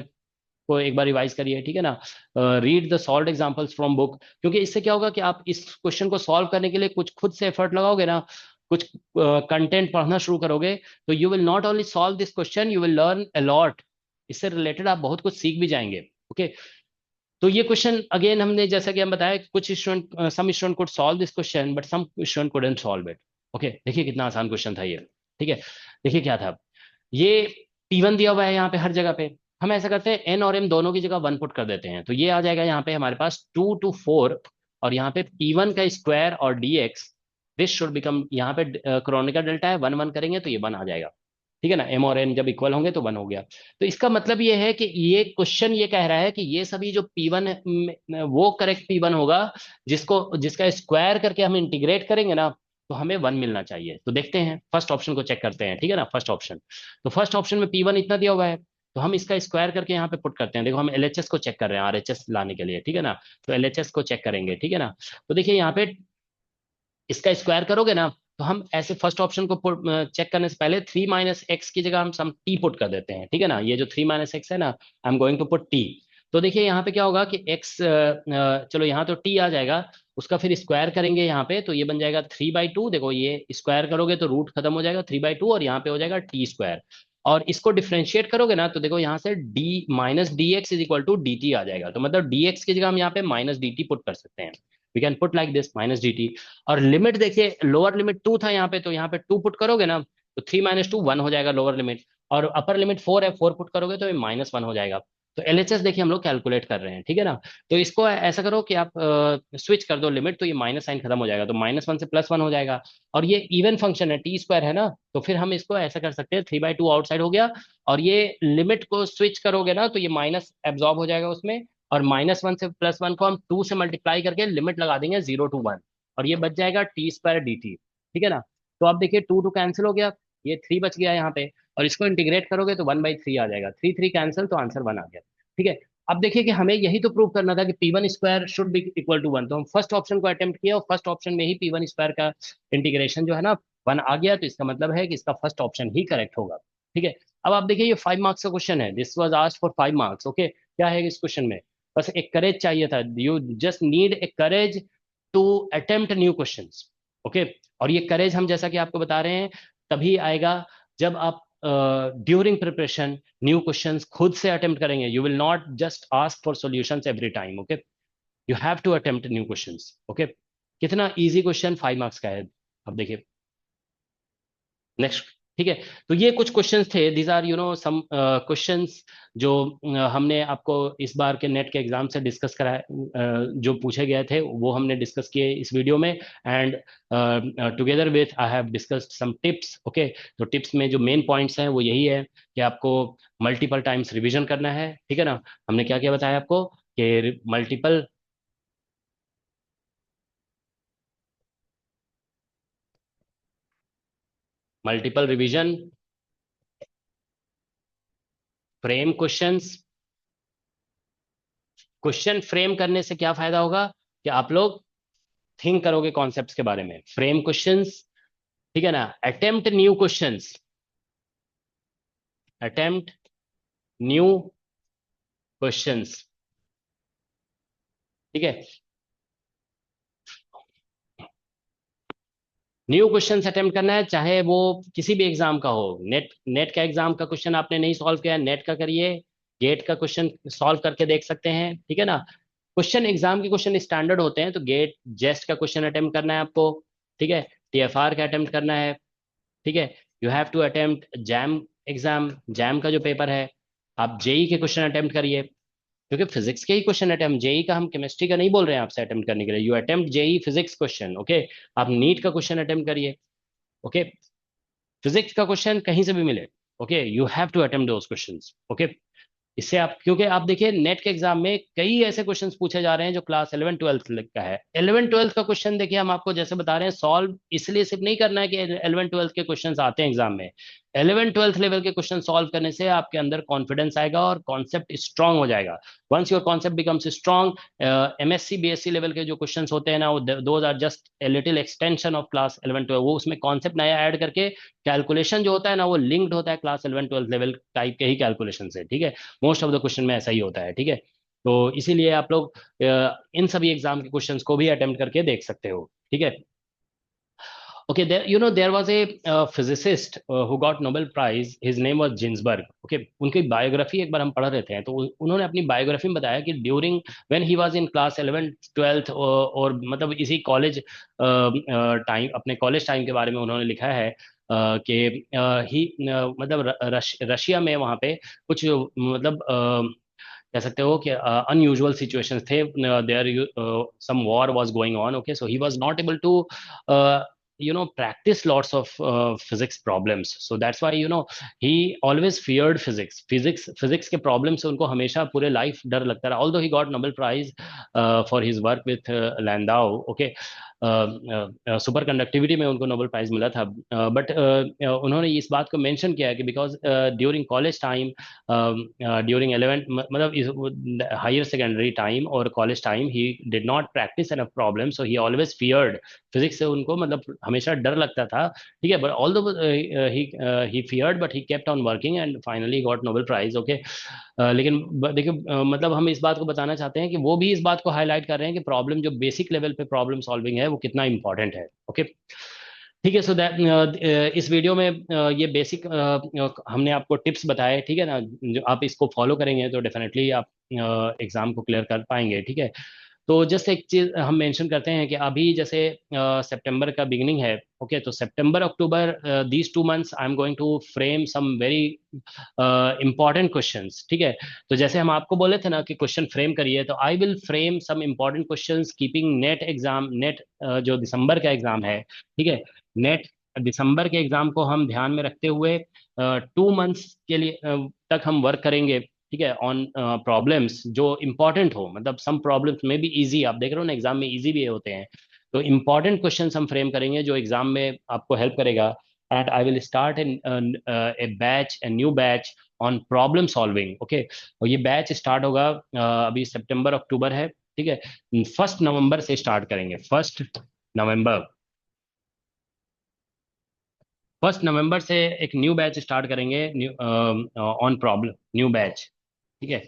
को एक बार रिवाइज करिए, ठीक है ना। Read the solved examples from book, क्योंकि इससे क्या होगा कि आप इस क्वेश्चन को सॉल्व करने के लिए कुछ खुद से एफर्ट लगाओगे ना, कुछ कंटेंट पढ़ना शुरू करोगे, तो you will not only solve this question, you will learn a lot. इससे रिलेटेड आप बहुत कुछ सीख भी जाएंगे, ओके। तो ये क्वेश्चन अगेन हमने जैसा कि हम बताया, कुछ student, some student could solve this question but some student couldn't solve it, okay. देखिए कितना आसान क्वेश्चन था ये, ठीक है। देखिए क्या था, ये P1 दिया हुआ है यहाँ पे हर जगह पे, हम ऐसा करते हैं n और m दोनों की जगह 1 पुट कर देते हैं, तो ये आ जाएगा यहाँ पे हमारे पास 2 to 4, और यहाँ पे P1 का स्क्वायर और dx, दिस शुड बिकम, यहाँ पे क्रोनिकल डेल्टा है, 1 1 करेंगे तो ये 1 आ जाएगा, ठीक है ना। m और n जब इक्वल होंगे तो 1 हो गया। तो इसका मतलब ये है कि ये क्वेश्चन ये कह रहा है कि ये सभी जो P1 वो करेक्ट P1 होगा जिसको, जिसका स्क्वायर करके हम इंटीग्रेट करेंगे ना, तो हमें 1 मिलना चाहिए। तो देखते हैं फर्स्ट ऑप्शन को चेक करते हैं, ठीक है ना। फर्स्ट ऑप्शन, तो फर्स्ट ऑप्शन में P1 इतना दिया हुआ है, तो हम इसका स्क्वायर करके यहाँ पे पुट करते हैं। देखो हम एलएचएस को चेक कर रहे हैं, आरएचएस लाने के लिए, ठीक है ना। तो एलएचएस को चेक करेंगे, ठीक है ना। तो देखिए यहाँ पे इसका स्क्वायर करोगे ना, तो हम ऐसे फर्स्ट ऑप्शन को चेक करने से पहले 3 - x की जगह हम सम t पुट कर देते हैं, ठीक है ना। ये जो 3 - x है ना, I am going to put t। तो देखिए यहाँ पे क्या होगा कि x, चलो यहाँ तो t आ जाएगा, उसका फिर स्क्वायर करेंगे यहाँ पे, तो ये बन जाएगा 3/2। देखो ये स्क्वायर करोगे तो रूट खत्म हो जाएगा, 3/2, और यहाँ पे हो जाएगा t²। और इसको डिफ्रेंशिएट करोगे ना, तो देखो यहाँ से d -dx is equal to dt आ जाएगा। तो मतलब dx की जगह हम यहाँ पे -dt पुट कर सकते हैं, we can put like this -dt। और लिमिट देखिए, लोअर लिमिट 2 था यहाँ पे, तो यहाँ पे 2 पुट करोगे ना, तो 3 - 2 1 हो जाएगा लोअर लिमिट, और अपर लिमिट 4 है, 4 पुट करोगे तो ये -1 हो जाएगा। तो एलएचएस देखिए हम लोग कैलकुलेट कर रहे हैं, ठीक है ना। तो इसको ऐसा करो कि आप स्विच कर दो लिमिट, तो ये माइनस साइन खत्म हो जाएगा, तो -1 से +1 हो जाएगा। और ये इवन फंक्शन है, t² है ना, तो फिर हम इसको ऐसा कर सकते हैं, 3/2 आउटसाइड हो गया, और ये लिमिट को स्विच करोगे ना, तो ये माइनस एब्जॉर्ब हो जाएगा उसमें, और -1 से +1 को हम 2 से मल्टीप्लाई करके लिमिट लगा देंगे 0 to 1, और ये बच जाएगा t² dt, ठीक है ना। तो आप देखिए 2 2 कैंसिल हो गया, ये 3 बच गया यहाँ पे, और इसको इंटीग्रेट करोगे तो 1/3 आ जाएगा, 3 3 कैंसिल, तो आंसर 1 आ गया, ठीक है। अब देखिए कि हमें यही तो प्रूव करना था कि P1² should be equal to 1, तो हम फर्स्ट ऑप्शन को अटेम्प्ट किया, और फर्स्ट ऑप्शन में ही P1² का इंटीग्रेशन जो है ना 1 आ गया, तो इसका मतलब है कि इसका फर्स्ट ऑप्शन ही करेक्ट होगा, ठीक है। अब आप देखिए ये 5 मार्क्स का क्वेश्चन है, this was asked for 5 marks, okay. क्या है इस क्वेश्चन में, बस एक करेज चाहिए था, you just need a courage to attempt new questions, okay. और ये करेज हम जैसा कि आपको बता रहे हैं तभी आएगा जब आप ड्यूरिंग प्रिपरेशन न्यू क्वेश्चंस खुद से अटेम्प्ट करेंगे, you will not just ask for solutions every time, okay. You have to attempt new questions, okay. कितना इजी क्वेश्चन, 5 मार्क्स का है। अब देखिए नेक्स्ट, ठीक है। तो ये कुछ क्वेश्चंस थे, दीज आर सम क्वेश्चंस जो हमने आपको इस बार के नेट के एग्जाम से डिस्कस कराए, जो पूछे गए थे वो हमने डिस्कस किए इस वीडियो में, and together with I have discussed some tips, okay. तो टिप्स में जो मेन पॉइंट्स हैं वो यही है कि आपको मल्टीपल टाइम्स रिविजन करना है, ठीक है ना। हमने क्या क्या बताया आपको कि multiple multiple revision, frame questions. Question frame करने से क्या फायदा होगा कि आप लोग थिंक करोगे कॉन्सेप्ट्स के बारे में। फ्रेम क्वेश्चंस, ठीक है ना। Attempt new questions, attempt new questions, ठीक है। न्यू क्वेश्चन अटेम्प्ट करना है, चाहे वो किसी भी एग्जाम का हो। नेट नेट का एग्जाम का क्वेश्चन आपने नहीं सॉल्व किया, नेट का करिए। गेट का क्वेश्चन सॉल्व करके देख सकते हैं, ठीक है ना। क्वेश्चन एग्जाम के क्वेश्चन स्टैंडर्ड होते हैं, तो गेट जेस्ट का क्वेश्चन अटेम्प्ट करना है आपको, ठीक है। टीएफआर का अटेम्प्ट करना है, ठीक है। You have to attempt JAM exam, JAM का जो पेपर है। आप जेई के क्वेश्चन अटेम्प्ट करिए, क्योंकि फिजिक्स के ही क्वेश्चन अटेम्प्ट, जेई का हम केमिस्ट्री का नहीं बोल रहे हैं आपसे अटेम्प्ट करने के लिए। You attempt JEE physics question, okay. आप नीट का क्वेश्चन अटेम्प्ट करिए, ओके। फिजिक्स का क्वेश्चन कहीं से भी मिले, okay, you have to attempt those questions, okay. इससे आप, क्योंकि आप देखिए नेट के एग्जाम में कई ऐसे क्वेश्चंस पूछे जा रहे हैं जो क्लास 11 12 का है। 11 12 का क्वेश्चन देखिए, हम आपको जैसे बता रहे हैं, सॉल्व इसलिए सिर्फ नहीं करना है कि 11 12 के क्वेश्चंस आते हैं एग्जाम में। 11 12 लेवल के क्वेश्चन सॉल्व करने से आपके अंदर कॉन्फिडेंस आएगा और कॉन्सेप्ट स्ट्रांग हो जाएगा। Once your concept becomes strong, MSc BSc level के जो क्वेश्चंस होते हैं ना, वो those are just a little extension of class 11 12। वो उसमें कॉन्सेप्ट नया ऐड करके कैलकुलेशन जो होता है ना, वो लिंक्ड होता है क्लास 11 12 लेवल टाइप के ही कैलकुलेशन से, ठीक है। मोस्ट ऑफ द क्वेश्चन में ऐसा ही होता है, ठीक है। तो इसीलिए आप लोग इन सभी एग्जाम के क्वेश्चंस को भी अटेम्प्ट करके देख सकते हो, ठीक है। Okay, there was a physicist who got Nobel Prize. His name was Ginsberg. Okay, उनकी बायोग्राफी एक बार हम पढ़ रहे थे, तो उन्होंने अपनी बायोग्राफी में बताया कि during when he was in class 11 12 और मतलब इसी कॉलेज टाइम, अपने कॉलेज टाइम के बारे में उन्होंने लिखा है कि ही मतलब रशिया में वहाँ पे कुछ मतलब कह सकते हो कि अनयूजुअल सिचुएशंस थे। There some war was going on, okay, so he was not able to practice lots of physics problems. So that's why he always feared physics के problem से उनको हमेशा पूरे लाइफ डर लगता रहा। Although he got Nobel Prize for his work with Landau, okay, super conductivity में उनको नोबेल प्राइज मिला था। बट उन्होंने इस बात को मेंशन किया है कि because during college time, during 11 मतलब हायर सेकेंडरी टाइम और college time, he did not practice enough problem, so he always feared physics से उनको मतलब हमेशा डर लगता था, ठीक है। But although he feared, but he kept on working and finally got Nobel prize, okay. लेकिन देखिए मतलब हम इस बात को बताना चाहते हैं कि वो भी इस बात को हाईलाइट कर रहे हैं कि प्रॉब्लम जो बेसिक लेवल पे प्रॉब्लम सॉल्विंग है वो कितना इंपॉर्टेंट है, ओके। ठीक है, सो दैट इस वीडियो में ये बेसिक हमने आपको टिप्स बताए, ठीक है ना। जो आप इसको फॉलो करेंगे तो डेफिनेटली आप एग्जाम को क्लियर कर पाएंगे, ठीक है। तो जस्ट एक चीज हम मेंशन करते हैं कि अभी जैसे सितंबर का बिगिनिंग है, ओके, तो सितंबर अक्टूबर, these 2 months I am going to frame some very important questions, ठीक है। तो जैसे हम आपको बोले थे ना कि क्वेश्चन फ्रेम करिए, तो I will frame some important questions keeping NET exam, NET जो दिसंबर का एग्जाम है, ठीक है। नेट दिसंबर के एग्जाम को हम ध्यान में रखते हुए 2 मंथ्स के लिए तक हम वर्क करेंगे, ठीक है, ऑन प्रॉब्लम्स जो इंपॉर्टेंट हो। मतलब सम प्रॉब्लम्स में भी इजी, आप देख रहे हो ना एग्जाम में इजी भी होते हैं, तो इंपॉर्टेंट क्वेश्चंस हम फ्रेम करेंगे जो एग्जाम में आपको हेल्प करेगा। And I will start in A batch, a new batch on problem solving, okay. और ये बैच स्टार्ट होगा अभी सितंबर अक्टूबर है, ठीक है। 1 नवंबर से स्टार्ट करेंगे, 1 नवंबर। 1 नवंबर से एक न्यू बैच स्टार्ट करेंगे, new on problem, new batch, ठीक है,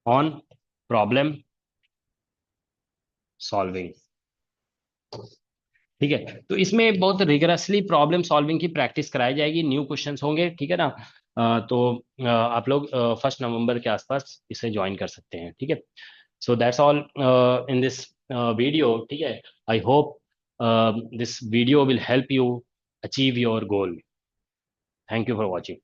ऑन प्रॉब्लम सॉल्विंग, ठीक है। तो इसमें बहुत रिगरसली प्रॉब्लम सॉल्विंग की प्रैक्टिस कराई जाएगी, न्यू क्वेश्चंस होंगे, ठीक है ना। तो आप लोग 1 नवंबर के आसपास इसे ज्वाइन कर सकते हैं, ठीक है। So that's all in this video, ठीक है। I hope this video will help you achieve your goal. Thank you for watching.